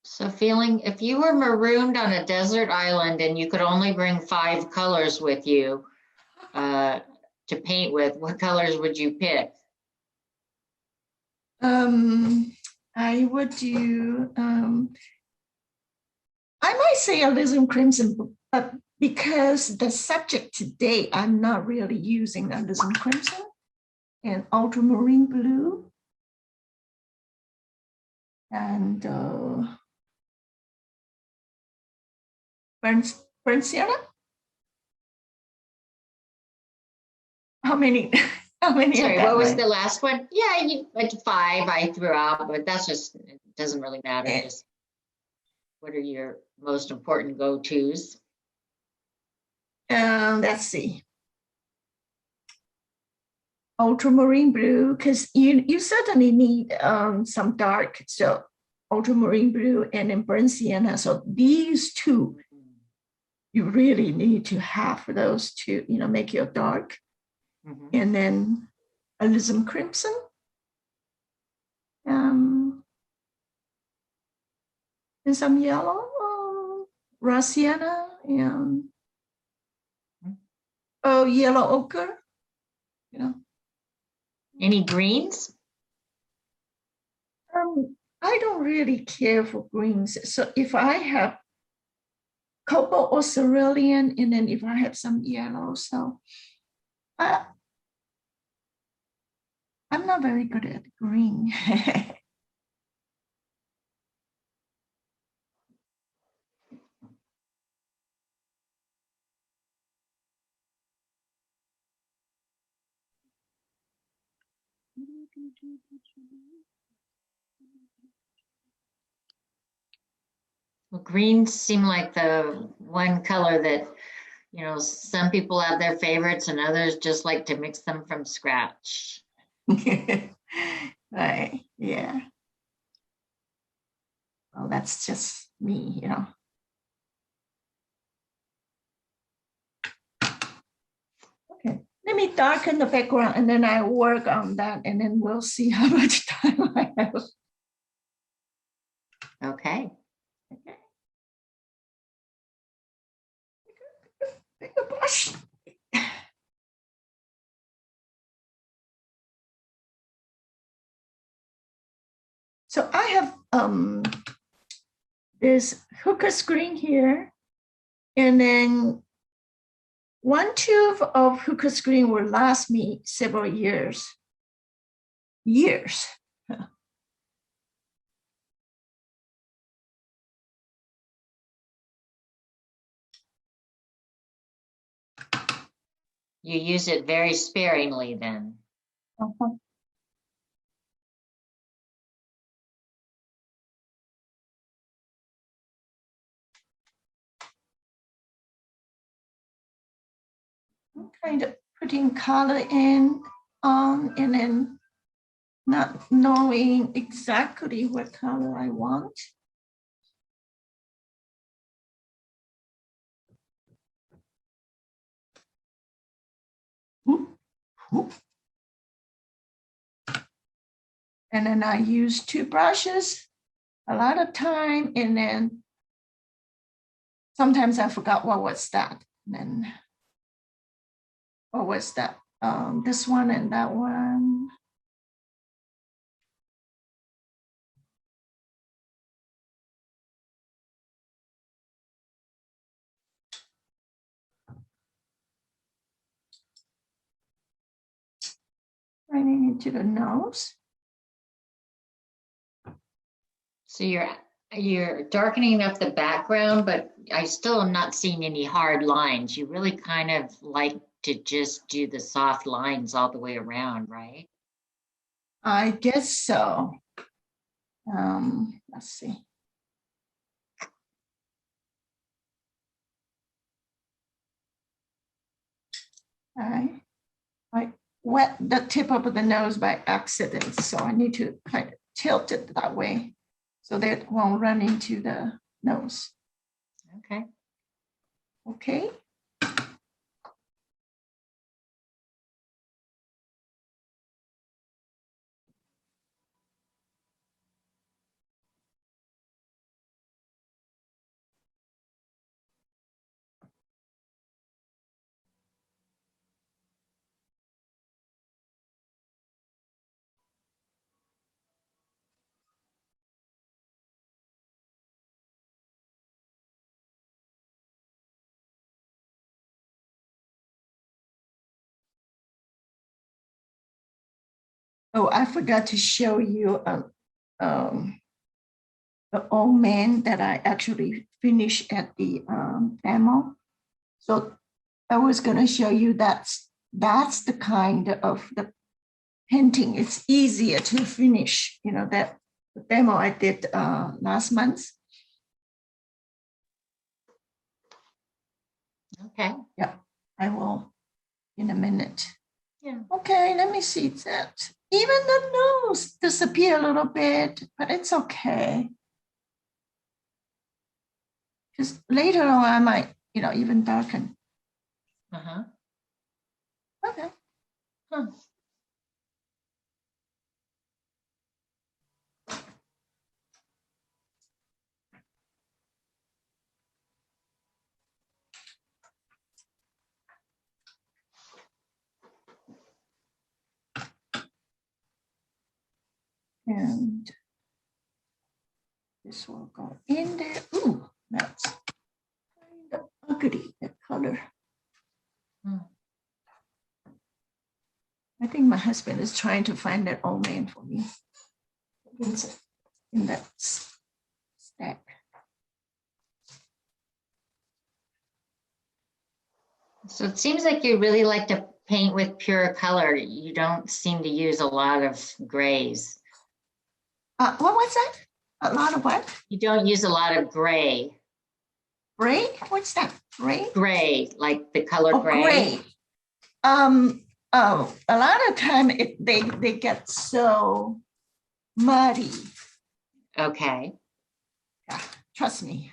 So Feeling, if you were marooned on a desert island and you could only bring 5 colors with you to paint with, what colors would you pick? I would do, I might say alizarin crimson, but because the subject today, I'm not really using alizarin crimson and ultramarine blue. And burnt sienna. How many? How many? Sorry, what was the last one? Yeah, you went to 5 I threw out, but that's just, it doesn't really matter. Yeah. Just what are your most important go-tos? Let's see. Ultramarine blue, because you certainly need some dark, so ultramarine blue and then burnt sienna. So these two, you really need to have those two, make your dark. Mm-hmm. And then alizarin crimson. And some yellow, raw sienna, and yellow ochre. Any greens? I don't really care for greens. So if I have copal or cerulean, and then if I have some yellow, so I'm not very good at green. Well, greens seem like the one color that, some people have their favorites and others just like to mix them from scratch. Right, yeah. Well, that's just me, Okay, let me darken the background and then I work on that and then we'll see how much time I have. Okay. Okay. Bigger brush. So I have this hooker screen here, and then one tube of hooker screen will last me several years. Years. You use it very sparingly then. Uh-huh. I'm kind of putting color in and then not knowing exactly what color I want. Whoop, whoop. And then I use two brushes a lot of time, and then sometimes I forgot what was that. And then what was that? This one and that one. Running into the nose. So you're darkening up the background, but I still am not seeing any hard lines. You really kind of like to just do the soft lines all the way around, right? I guess so. Let's see. I wet the tip of the nose by accident, so I need to kind of tilt it that way so that it won't run into the nose. Okay. Okay. Oh, I forgot to show you the old man that I actually finished at the demo. So I was going to show you that's the kind of the painting. It's easier to finish, you know, that the demo I did last month. Okay. Yeah, I will in a minute. Yeah. Okay, let me see that. Even the nose disappear a little bit, but it's okay. Because later on I might, you know, even darken. Uh-huh. Okay. Huh. And this will go in there. Ooh, that's kind of ugly, that color. Hmm. I think my husband is trying to find that old man for me. In that stack. So it seems like you really like to paint with pure color. You don't seem to use a lot of grays. What was that? A lot of what? You don't use a lot of gray. Gray? What's that? Gray? Gray, like the color Oh, gray. gray. Oh, a lot of time they get so muddy. Okay. Yeah, trust me.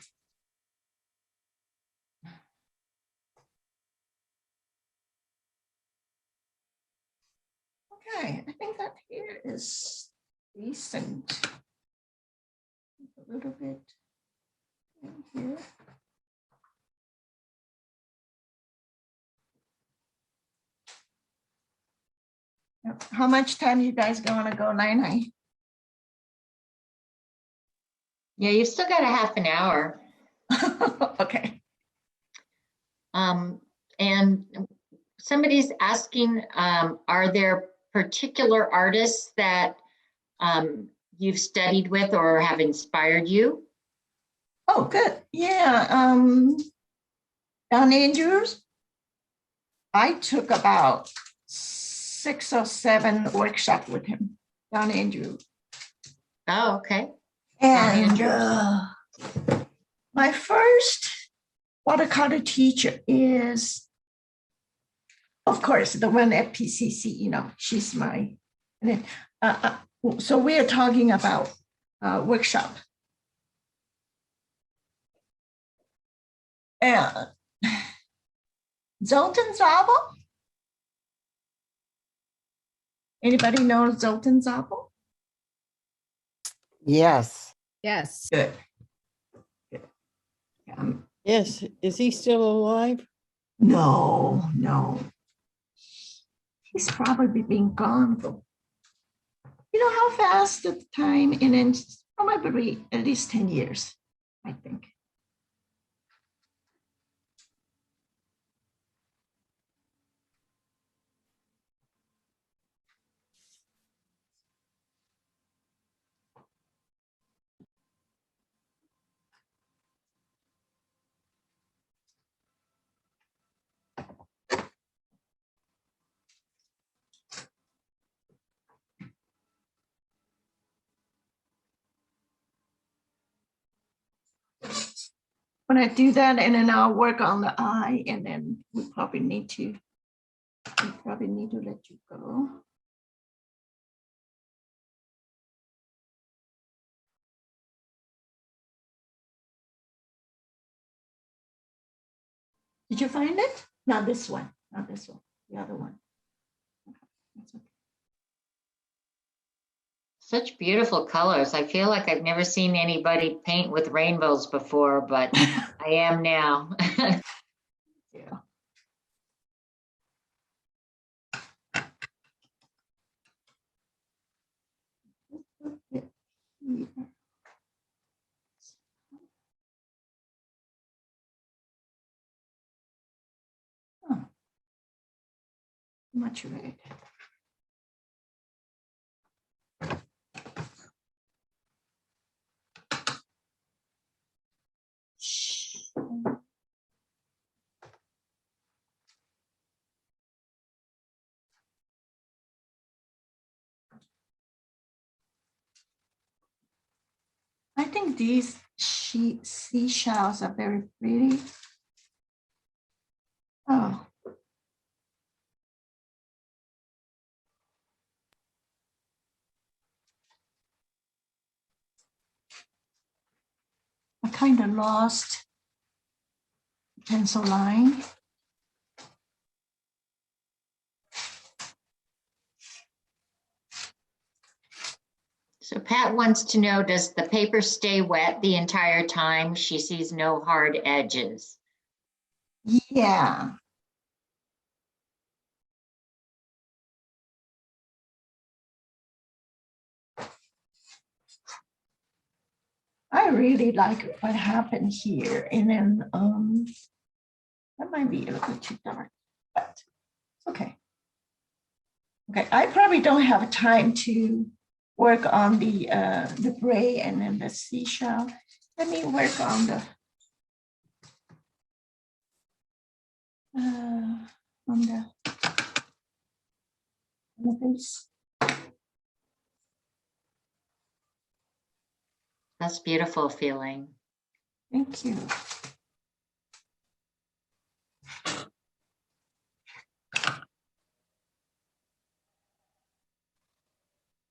Okay, I think that here is decent. A little bit in here. How much time you guys gonna go, Nine? Yeah, you've still got a half an hour. Okay. And somebody's asking, are there particular artists that you've studied with or have inspired you? Oh, good. Yeah. Don Andrews. I took about 6 or 7 workshops with him. Don Andrews. Oh, okay. And my first watercolor teacher is, of course, the one at PCC. You know, she's my. So we are talking about workshop. And Zoltan Zabel. Anybody know Zoltan Zabel? Yes. Yes. Good. Yes. Is he still alive? No. He's probably been gone for, you know how fast the time, and then probably at least 10 years, I think. When I do that, and then I'll work on the eye, and then we probably need to let you go. Did you find it? Not this one, the other one. Okay, that's okay. Such beautiful colors. I feel like I've never seen anybody paint with rainbows before, but I am now. Yeah. Oh, much red. I think these seashells are very pretty. Oh. I kind of lost pencil line. So Pat wants to know, does the paper stay wet the entire time? She sees no hard edges. Yeah. I really like what happened here. And then that might be a little too dark, but it's okay. Okay, I probably don't have time to work on the gray and then the seashell. Let me work on the face. That's beautiful feeling. Thank you.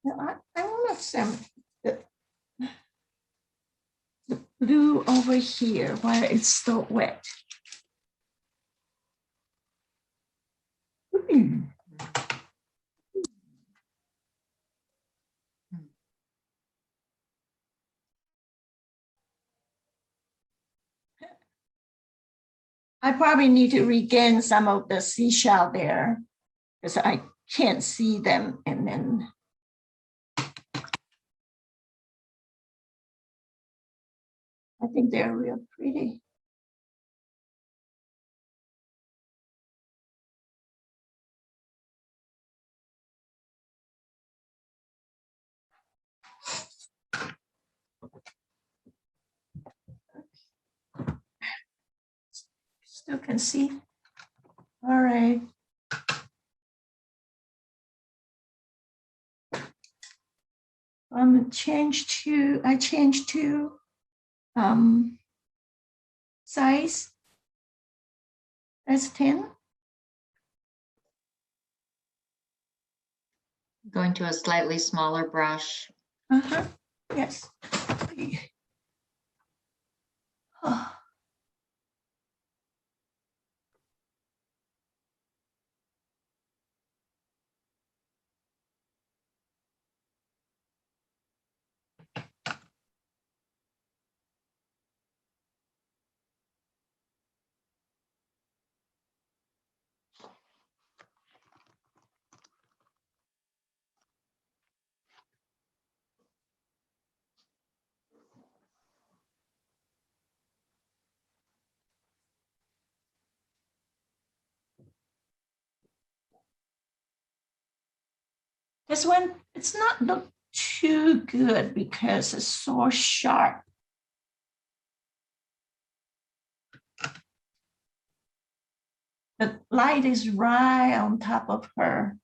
Now I want to send the blue over here while it's still wet. I probably need to regain some of the seashell there because I can't see them. And then I think they're real pretty. Still can see. All right. I changed to size. That's 10. Going to a slightly smaller brush. Uh-huh. Yes. Oh. This one, it's not look too good because it's so sharp. The light is right on top of her.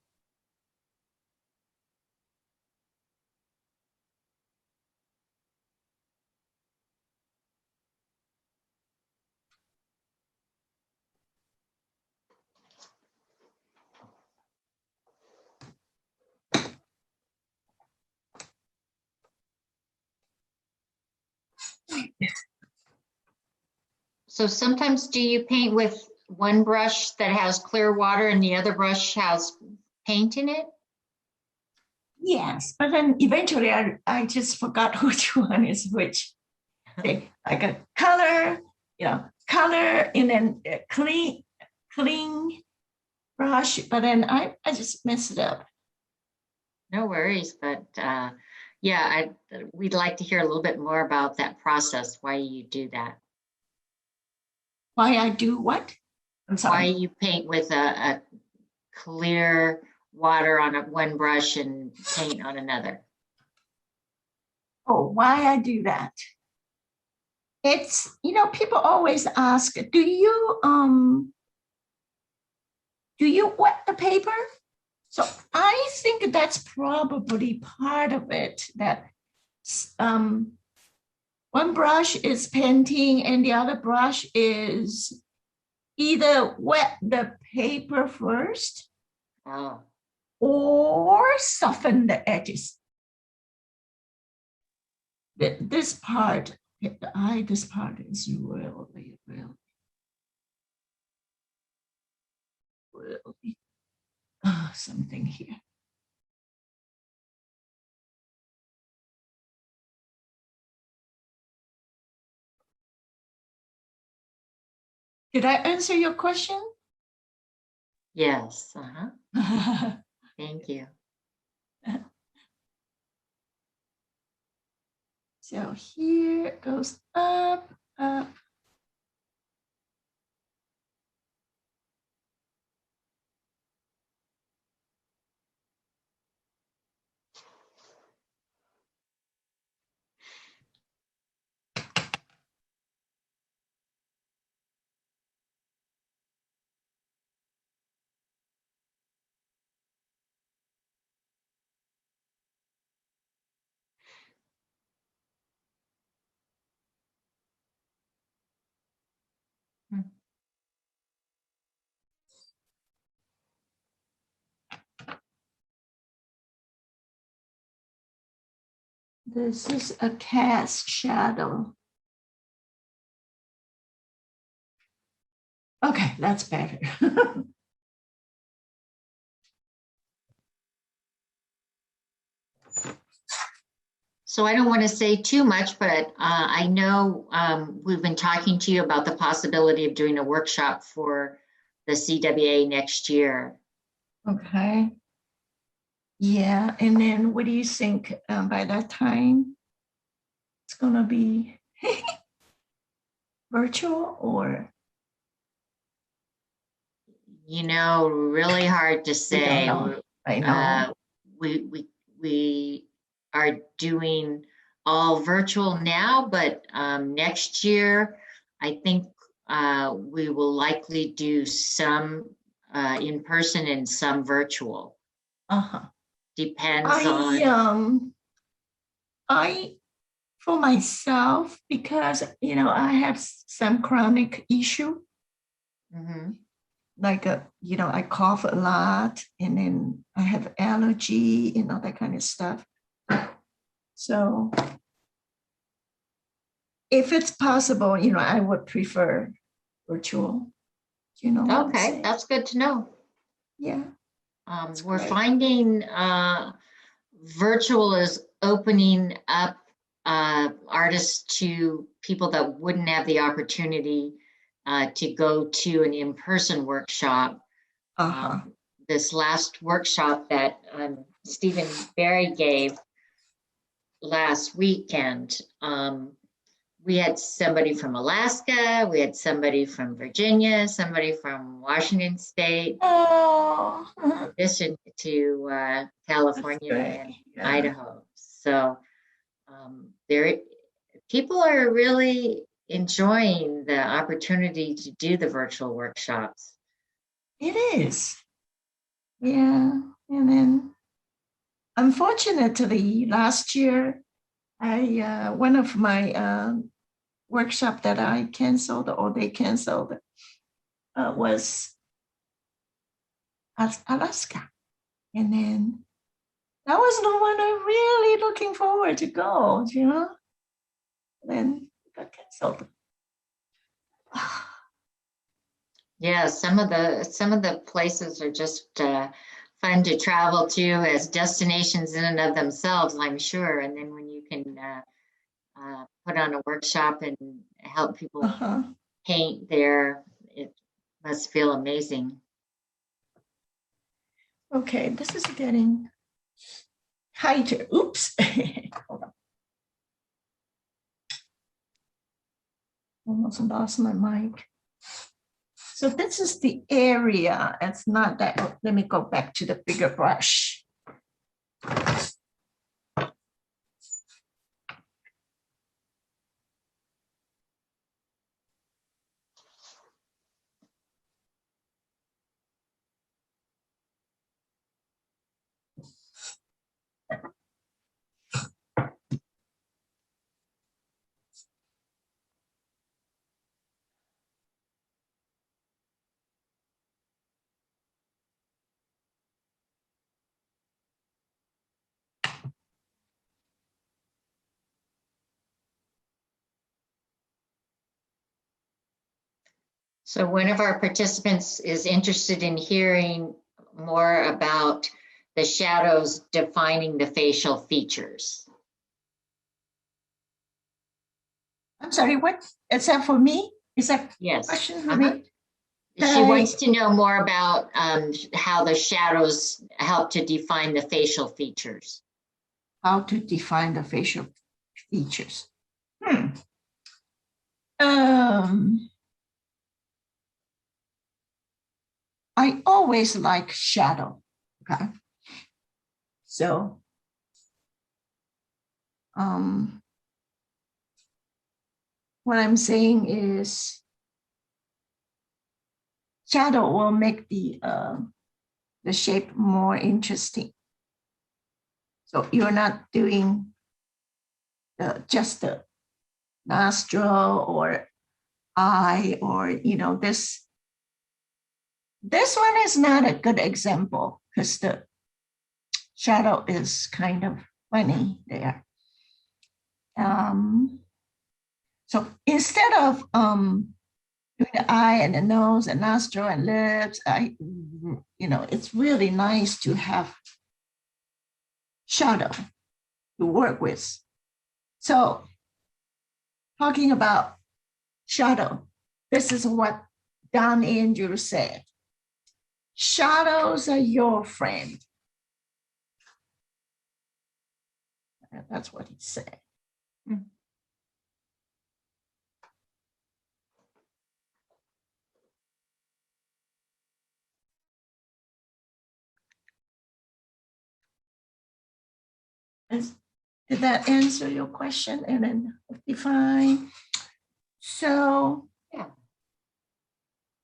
So sometimes do you paint with one brush that has clear water and the other brush has paint in it? Yes, but then eventually I just forgot which one is which. Okay, I got color, color, and then clean brush, but then I just messed it up. No worries, but yeah, we'd like to hear a little bit more about that process, why you do that. Why I do what? I'm Why sorry. you paint with a clear water on one brush and paint on another. Oh, why I do that? It's, people always ask, do you wet the paper? So I think that's probably part of it, that one brush is painting and the other brush is either wet the paper first Oh, or soften the edges. This part is really, something here. Did I answer your question? yes. Uh-huh. Thank you. So here it goes up, up. This is a cast shadow. Okay, that's better. So I don't want to say too much, but I know we've been talking to you about the possibility of doing a workshop for the CWA next year. Okay. Yeah, and then what do you think by that time? It's gonna be virtual or Really hard to we don't say. know? I know. We are doing all virtual now, but next year, I think we will likely do some in person and some virtual. Uh-huh. Depends on. I for myself, because I have some chronic issue, Mhm. like I cough a lot, and then I have allergy and all that kind of stuff. So if it's possible, I would prefer virtual. What I'm Okay, saying? that's good to know. Yeah. We're great. finding virtual is opening up artists to people that wouldn't have the opportunity to go to an in-person workshop. Uh-huh. This last workshop that Stephen Barry gave last weekend, we had somebody from Alaska, we had somebody from Virginia, somebody from Washington State, Oh, in addition to California and yeah. Idaho. So people are really enjoying the opportunity to do the virtual workshops. It is. Yeah. And then unfortunately, last year, one of my workshop that I canceled or they canceled was Alaska. And then that was the one I'm really looking forward to go, Then it got canceled. Yeah, some of the places are just fun to travel to as destinations in and of themselves, I'm sure. And then when you can put on a workshop and help people Uh-huh. paint there, it must feel amazing. Okay, this is getting tighter. Oops. Hold on. Almost lost my mic. So this is the area. It's not that. Let me go back to the bigger brush. So one of our participants is interested in hearing more about the shadows defining the facial features. I'm sorry, what? Is that for me? Is that Yes. question for me? She wants to know more about how the shadows help to define the facial features. How to define the facial features. I always like shadow. Okay. So what I'm saying is shadow will make the shape more interesting. So you're not doing just the nostril or eye or this. This one is not a good example because the shadow is kind of funny there. So instead of doing the eye and the nose and nostril and lips, it's really nice to have shadow to work with. So talking about shadow, this is what Don Andrew said. Shadows are your friend. That's what he said. Did that answer your question? And then define. So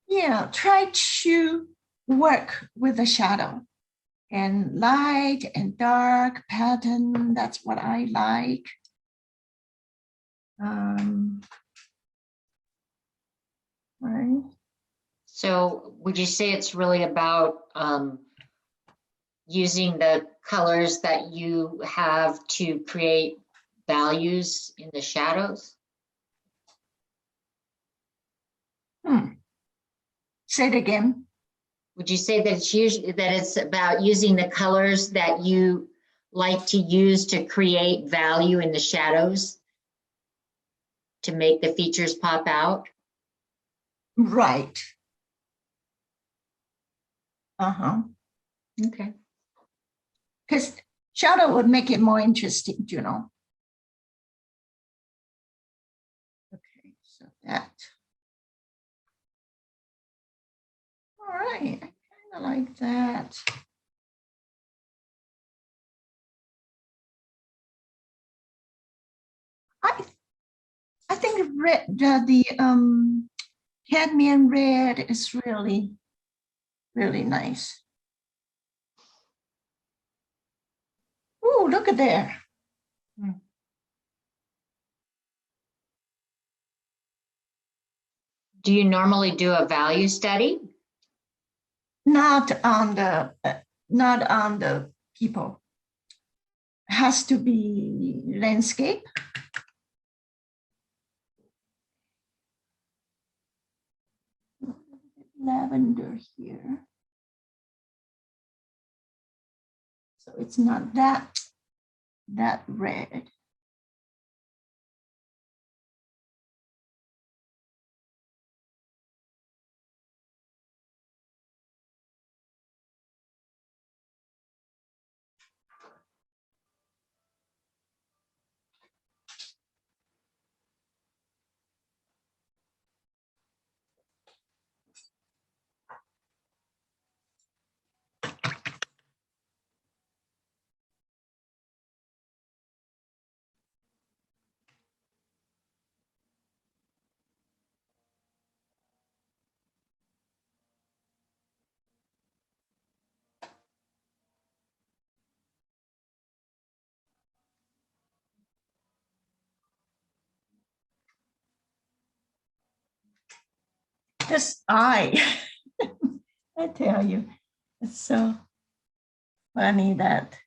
yeah, try to work with the shadow and light and dark pattern. That's what I like. Right. So would you say it's really about using the colors that you have to create values in the shadows? Say it again. Would you say that it's about using the colors that you like to use to create value in the shadows to make the features pop out? Right. Okay. Because shadow would make it more interesting, you know. Okay, so that. All right, I kind of like that. I think red, the cadmium red is really, really nice. Oh, look at there. Do you normally do a value study? Not on the people. Has to be landscape. Lavender here. So it's not that red. This eye, I tell you, it's so funny that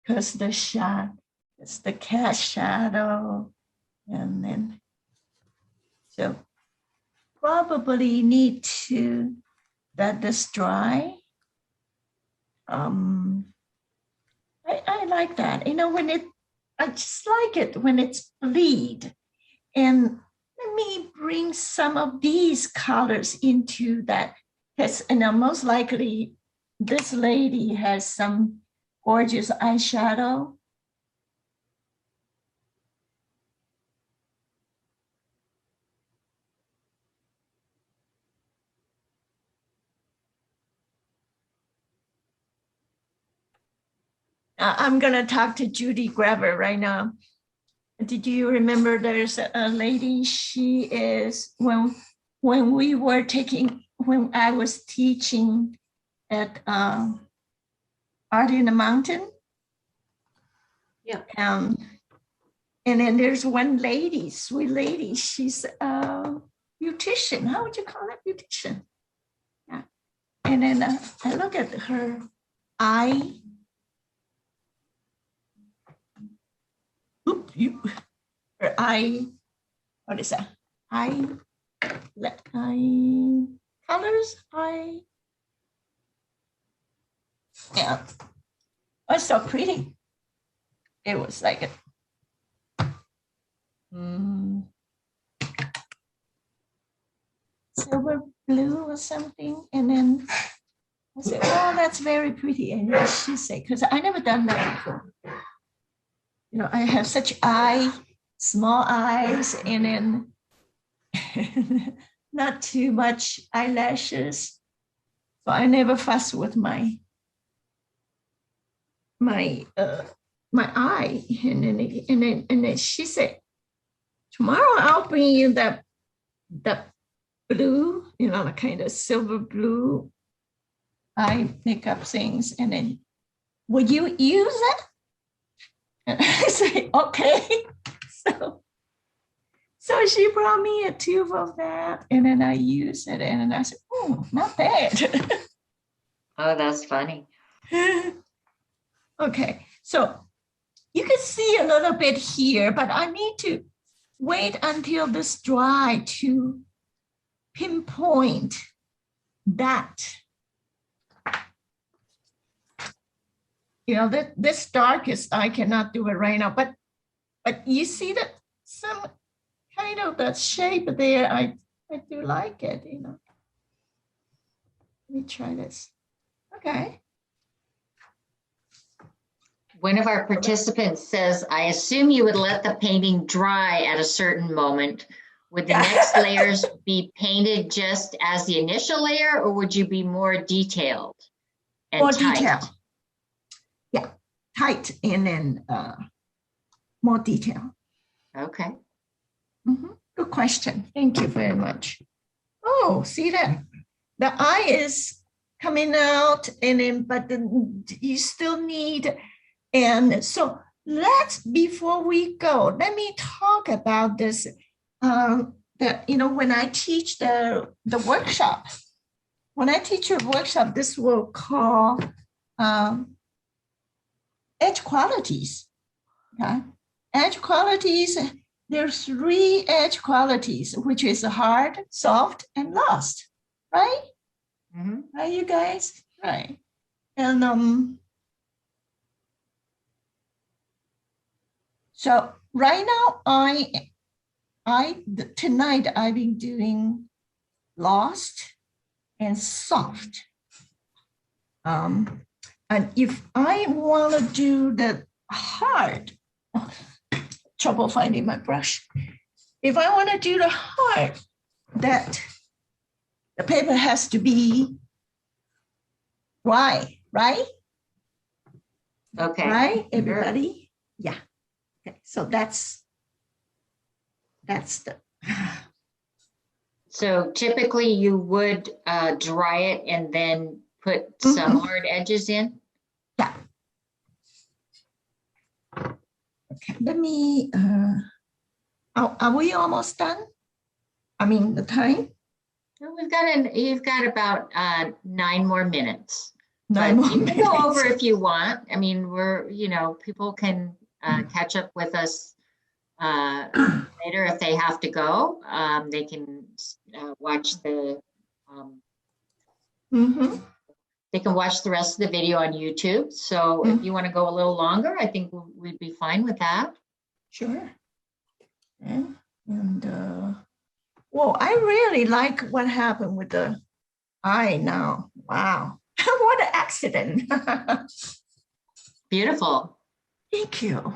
because the shot, it's the cat shadow, and then so probably need to let this dry. I like that. You know, I just like it when it's bleed. And let me bring some of these colors into that. Because, you know, most likely this lady has some gorgeous eyeshadow. I'm going to talk to Judy Greber right now. Did you remember there's a lady, she is, when I was teaching at Art in the Mountain. Yeah. And then there's one lady, sweet lady, she's a beautician. How would you call that, beautician? Yeah. And then I look at her eye. Her eye, what is that? Eye colors, yeah. It was so pretty. It was like mm, silver blue or something. And then I said, oh, that's very pretty. And then she said, because I never done that before. You know, I have such small eyes, and then not too much eyelashes. So I never fuss with my eye. And then she said, tomorrow I'll bring you that blue, you know, the kind of silver blue eye makeup things. And then, will you use it? And I say, okay. So she brought me a tube of that, and then I use it, and then I said, oh, not bad. Oh, that's funny. Okay, so you can see a little bit here, but I need to wait until this dry to pinpoint that. You know, this darkest, I cannot do it right now, but you see that some kind of that shape there, I do like it, you know. Let me try this. Okay. One of our participants says, I assume you would let the painting dry at a certain moment. Would the next layers be painted just as the initial layer, or would you be more detailed and More tight? detail. Yeah, tight and then more detail. Okay. Mhm. Good question. Thank you very much. Oh, see that? The eye is coming out, and then, but then you still need, and so before we go, let me talk about this. That, you know, when I teach the workshop, this will call edge qualities. Okay, edge qualities. There's 3 edge qualities, which is hard, soft, and lost, right? Mhm. Right, you guys? Right. And so right now, tonight I've been doing lost and soft. And if I want to do the hard, trouble finding my brush. If I want to do the hard, that the paper has to be dry, right? Okay. Right, everybody? Yeah. Okay, so that's the. So typically you would dry it and then put some hard edges in? Yeah. Okay, let me, are we almost done? I mean, the time? Well, you've got about 9 more minutes. 9 But more you can go minutes. over if you want. I mean, people can catch up with us later if they have to go. They can watch they can watch the rest of the video on YouTube. So if you want to go a little longer, I think we'd be fine with that. Sure. Yeah. And well, I really like what happened with the eye now. Wow. What an accident. Beautiful. Thank you.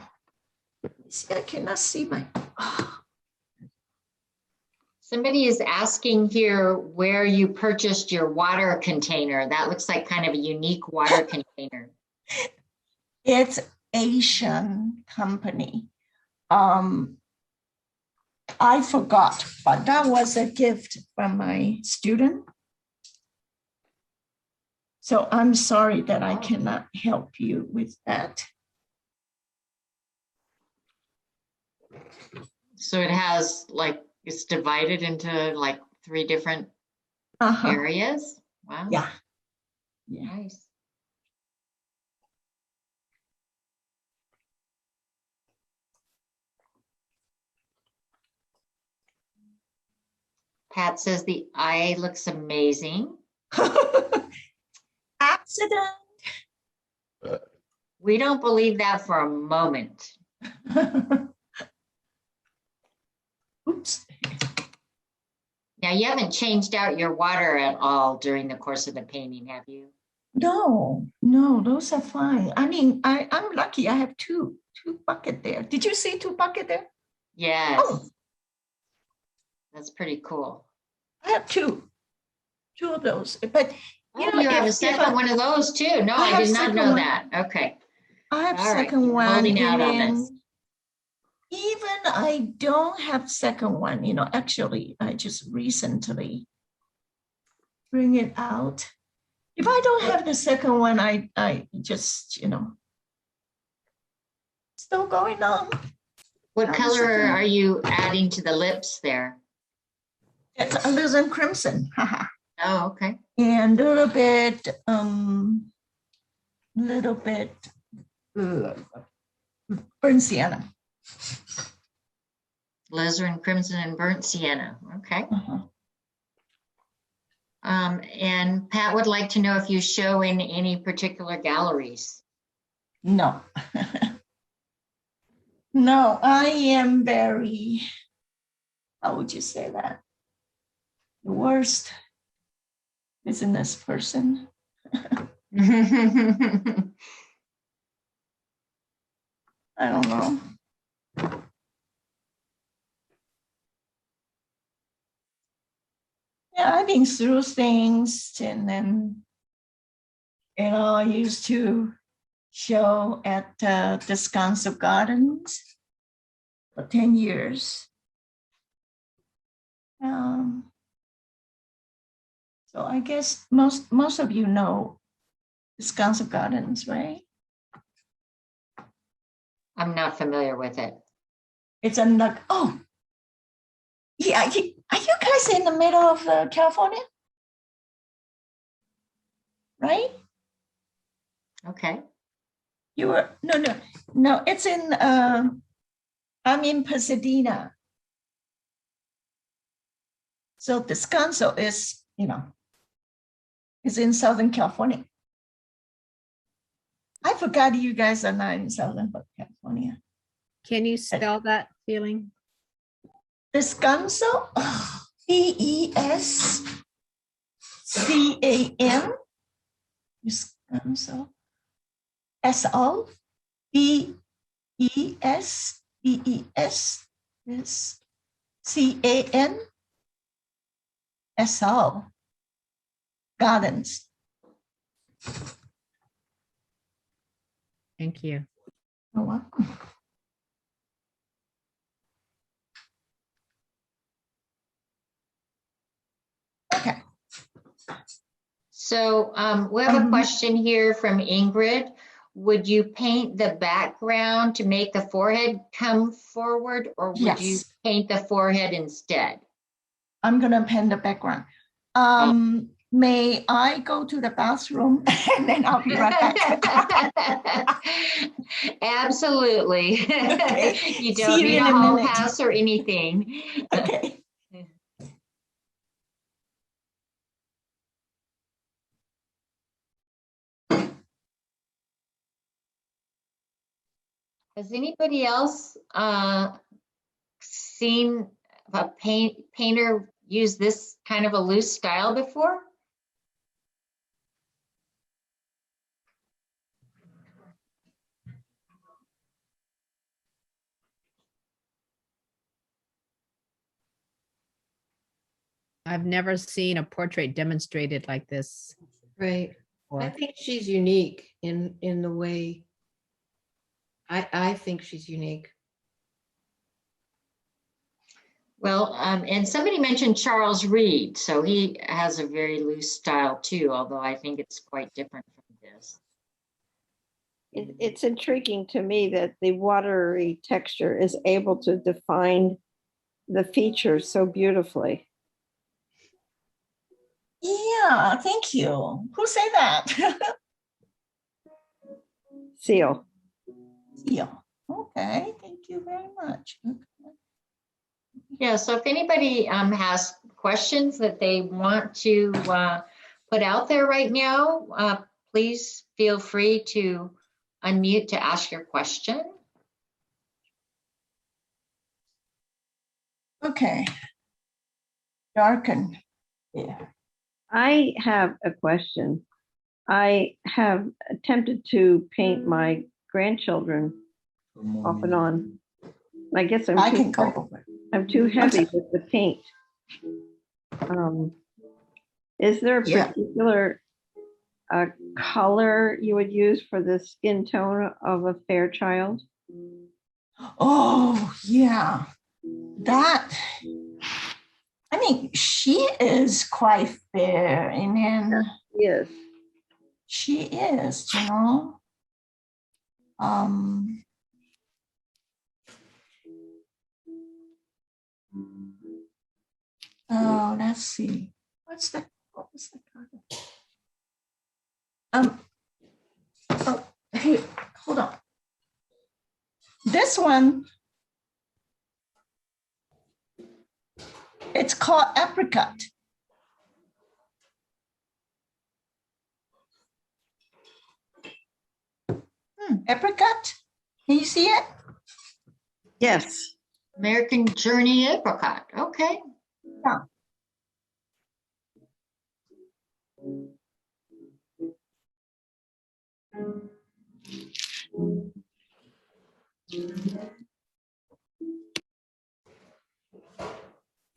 See, I cannot see my. Somebody is asking here where you purchased your water container. That looks like kind of a unique water container. It's Asian company. I forgot, but that was a gift from my student. So I'm sorry that I cannot help you with that. So it has it's divided into 3 different areas. Wow. Yeah. Nice. Pat says the eye looks amazing. Accident. We don't believe that for a moment. Now, you haven't changed out your water at all during the course of the painting, have you? No, those are fine. I mean, I'm lucky. I have two bucket there. Did you see two bucket there? Yes. Oh. That's pretty cool. I have two of those. But you Oh, know, you have a if second one of those too. No, I I have did not second know one. that. Okay. I have All right, second you're one, holding out and on then this. even I don't have second one. You know, actually, I just recently bring it out. If I don't have the second one, I just, you know, still going on. What Now the color second- are you adding to the lips there? It's alizarin crimson. Haha. Oh, okay. And a little bit, burnt sienna. Alizarin crimson and burnt sienna. Okay. Uh-huh. And Pat would like to know if you show in any particular galleries. No. No, I am very, how would you say that? The worst business person. I don't know. Yeah, I've been through things, and then, you know, I used to show at Descanso Gardens for 10 years. So I guess most of you know Descanso Gardens, right? I'm not familiar with it. It's in the, oh, yeah, are you guys in the middle of California? Right? Okay. You were, no, it's in, I'm in Pasadena. So Descanso is, you know, is in Southern California. I forgot you guys are not in Southern California. Can you spell that, Feeling? Descanso, DESCAN, Descanso, SOLDESCAN, Gardens. Thank you. You're welcome. Okay. So we have a question here from Ingrid. Would you paint the background to make the forehead come forward, or would you Yes. paint the forehead instead? I'm gonna paint the background. May I go to the bathroom and then I'll be right back. Absolutely. Okay. You See don't you need in a a hall minute. pass or anything. Okay. Has anybody else seen a painter use this kind of a loose style before? I've never seen a portrait demonstrated like this. Right. I Or think she's unique in the way. I think she's unique. Well, and somebody mentioned Charles Reed, so he has a very loose style too, although I think it's quite different from this. It's intriguing to me that the watery texture is able to define the features so beautifully. Yeah, thank you. Who said that? Seal. Yeah. Okay, thank you very much. Okay. Yeah, so if anybody has questions that they want to put out there right now, please feel free to unmute to ask your question. Okay. darken. Yeah. I have a question. I have attempted to paint my grandchildren off and on. I guess I can go over. I'm too heavy with the paint. Is there a Yeah. particular color you would use for the skin tone of a fair child? Oh, yeah. That, I mean, she is quite fair, and then Yes. she is, you know. Oh, let's see. What was the color? Oh, here, hold on. This one, it's called apricot. Apricot, can you see it? Yes. American Journey apricot. Okay. Yeah.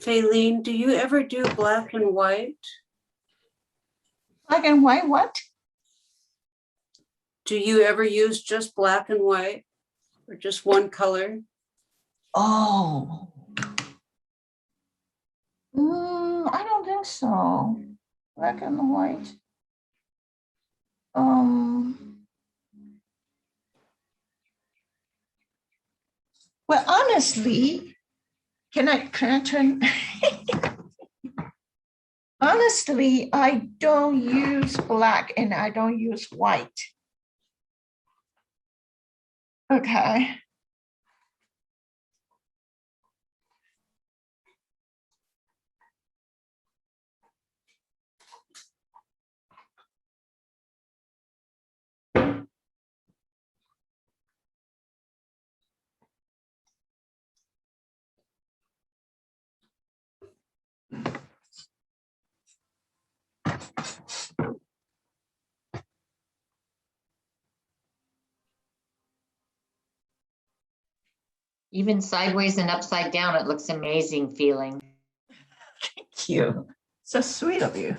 Feeling, do you ever do black and white? Black and white, what? Do you ever use just black and white or just one color? Oh. I don't think so. Black and white. Well, honestly, can I turn? Honestly, I don't use black and I don't use white. Okay. Even sideways and upside down, it looks amazing feeling. Thank you. So sweet of you.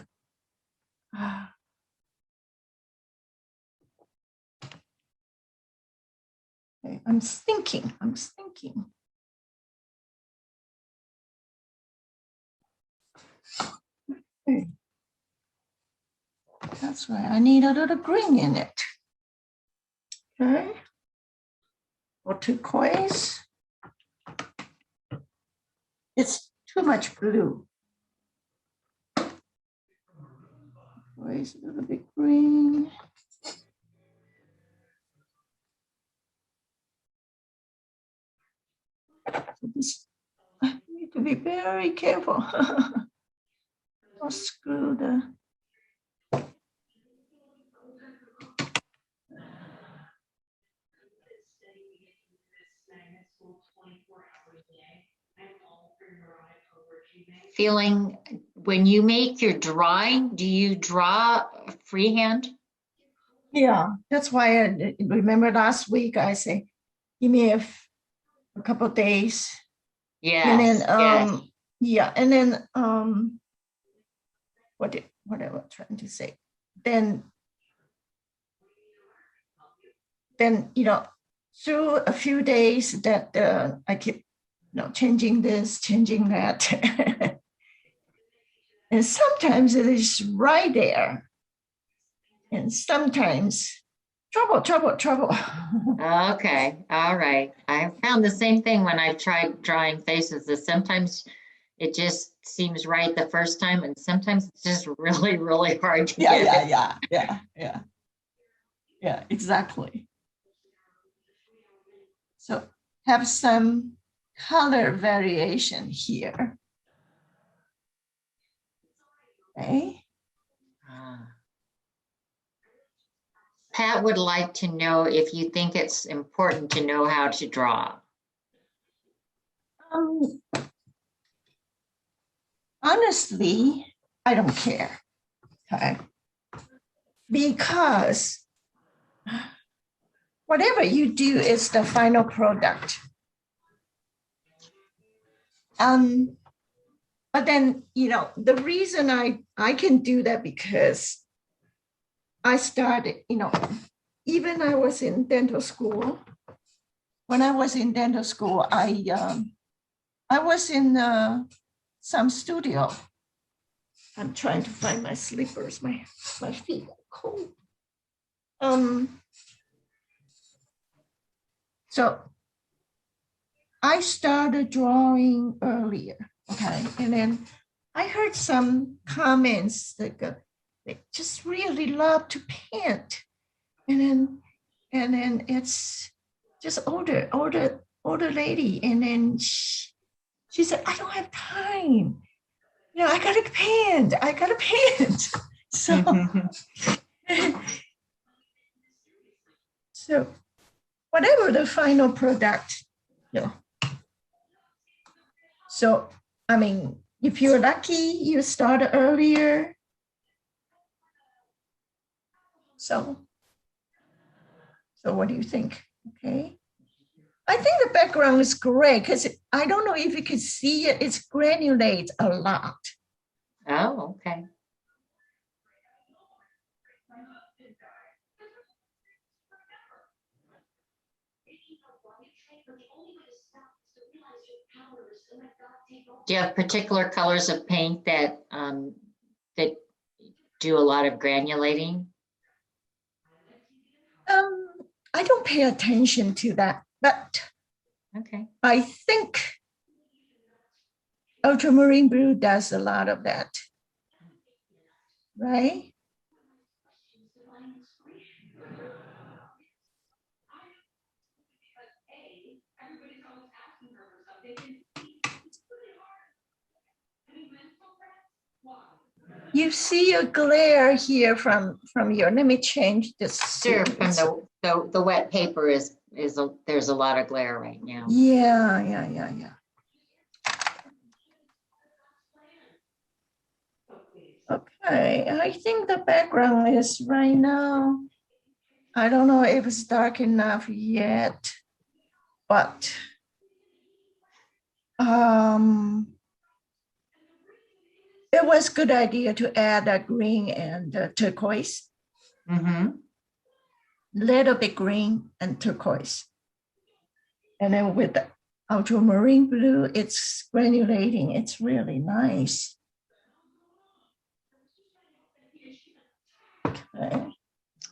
Okay, I'm thinking. Okay. That's right. I need a little green in it. Okay. Or turquoise. It's too much blue. Turquoise, a little bit green. This, I need to be very careful. I'll screw the. Feeling, when you make your drawing, do you draw freehand? Yeah, that's why I remember last week I say, give me a couple of days. And Yes, then yes. yeah, and then what I was trying to say. Then you know, through a few days that I keep changing this, changing that. And sometimes it is right there. And sometimes trouble. Okay, all right. I found the same thing when I've tried drawing faces, that sometimes it just seems right the first time, and sometimes it's just really, really hard to get it. Yeah, exactly. So have some color variation here. Okay. Pat would like to know if you think it's important to know how to draw. Honestly, I don't care. Okay. Because whatever you do is the final product. But then, the reason I can do that because I started, even I was in dental school. When I was in dental school, I was in some studio. I'm trying to find my slippers. My feet are cold. So I started drawing earlier, okay, and then I heard some comments that they just really love to paint, and then it's just older lady, and then she said, I don't have time. I gotta paint. So, so whatever the final product, So, I mean, if you're lucky, you start earlier. So what do you think? Okay. I think the background is great because I don't know if you can see it. It's granulates a lot. Oh, okay. Do you have particular colors of paint that that do a lot of granulating? I don't pay attention to that, but Okay. I think ultramarine blue does a lot of that, right? You see a glare here from your, let me change this. Sure, from the wet paper there's a lot of glare right now. Yeah. Okay, I think the background is right now. I don't know if it's dark enough yet, but it was a good idea to add a green and turquoise. Mm-hmm. Little bit green and turquoise. And then with the ultramarine blue, it's granulating. It's really nice. Okay.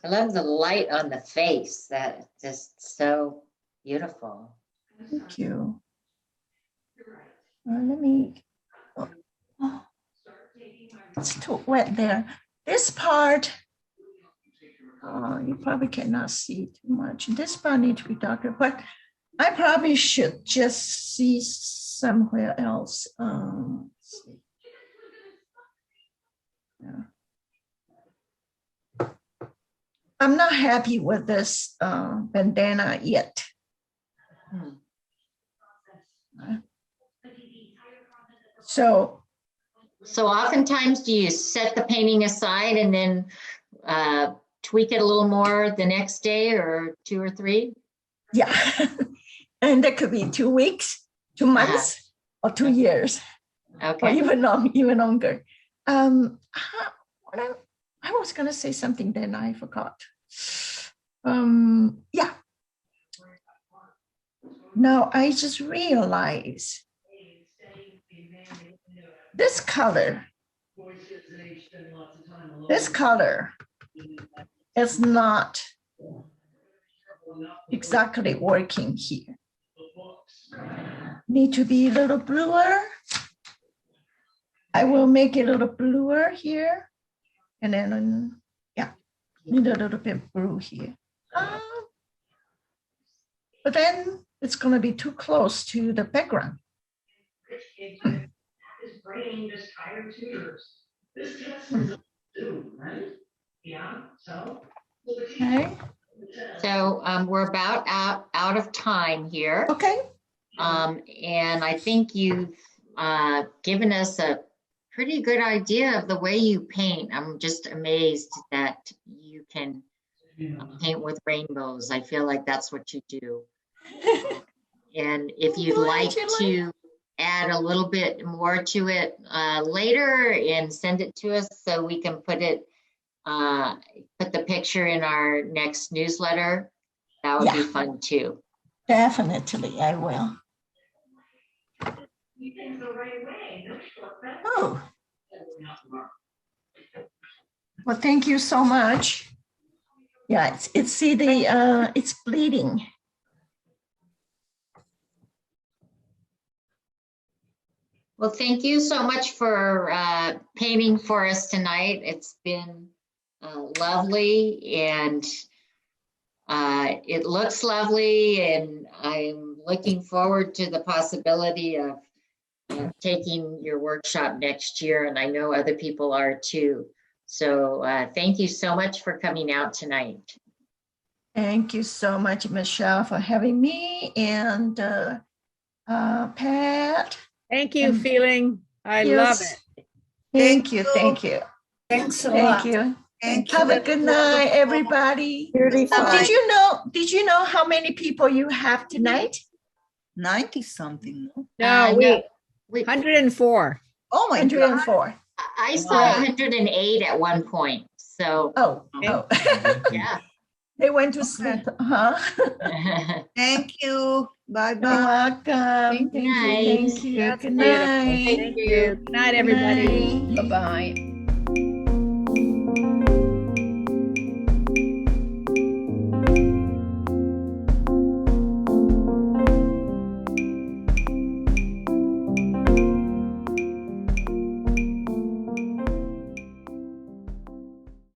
I love the light on the face. That just so beautiful. Thank you. Let me. Oh, it's too wet there. This part, you probably cannot see too much. This part needs to be darker, but I probably should just see somewhere else. Let's see. Yeah. I'm not happy with this bandana yet. So oftentimes, do you set the painting aside and then tweak it a little more the next day or 2 or 3? Yeah, and that could be 2 weeks, 2 months, or 2 years, or even longer. I was gonna say something, then I forgot. Yeah. Now I just realized this color is not exactly working here. Need to be a little bluer. I will make it a little bluer here. And then, yeah, need a little bit blue here. But then it's going to be too close to the background. Okay. So we're about out of time here. Okay. And I think you've given us a pretty good idea of the way you paint. I'm just amazed that you can paint with rainbows. I feel like that's what you do. And if you'd like to add a little bit more to it later and send it to us so we can put the picture in our next newsletter, that would be fun too. Definitely, I will. Oh. Well, thank you so much. Yeah, it's bleeding. Well, thank you so much for painting for us tonight. It's been lovely, and it looks lovely, and I'm looking forward to the possibility of taking your workshop next year, and I know other people are too. So thank you so much for coming out tonight. Thank you so much, Michelle, for having me, and Pat. Thank you, Feeling. I love Yes. it. Thank you. Thank you. Thanks a Thank lot. you. Thank Have you. a good night, everybody. Beautiful. Did you know how many people you have tonight? 90 something. No? No, No, we 104. Oh my God. 104. I saw 108 at one point. So Oh. yeah. They went to sleep, huh? Thank you. Bye You're bye. welcome. Good night. Thank you. That's Good beautiful. night. Thank you. Good night, everybody. Good night. Bye-bye.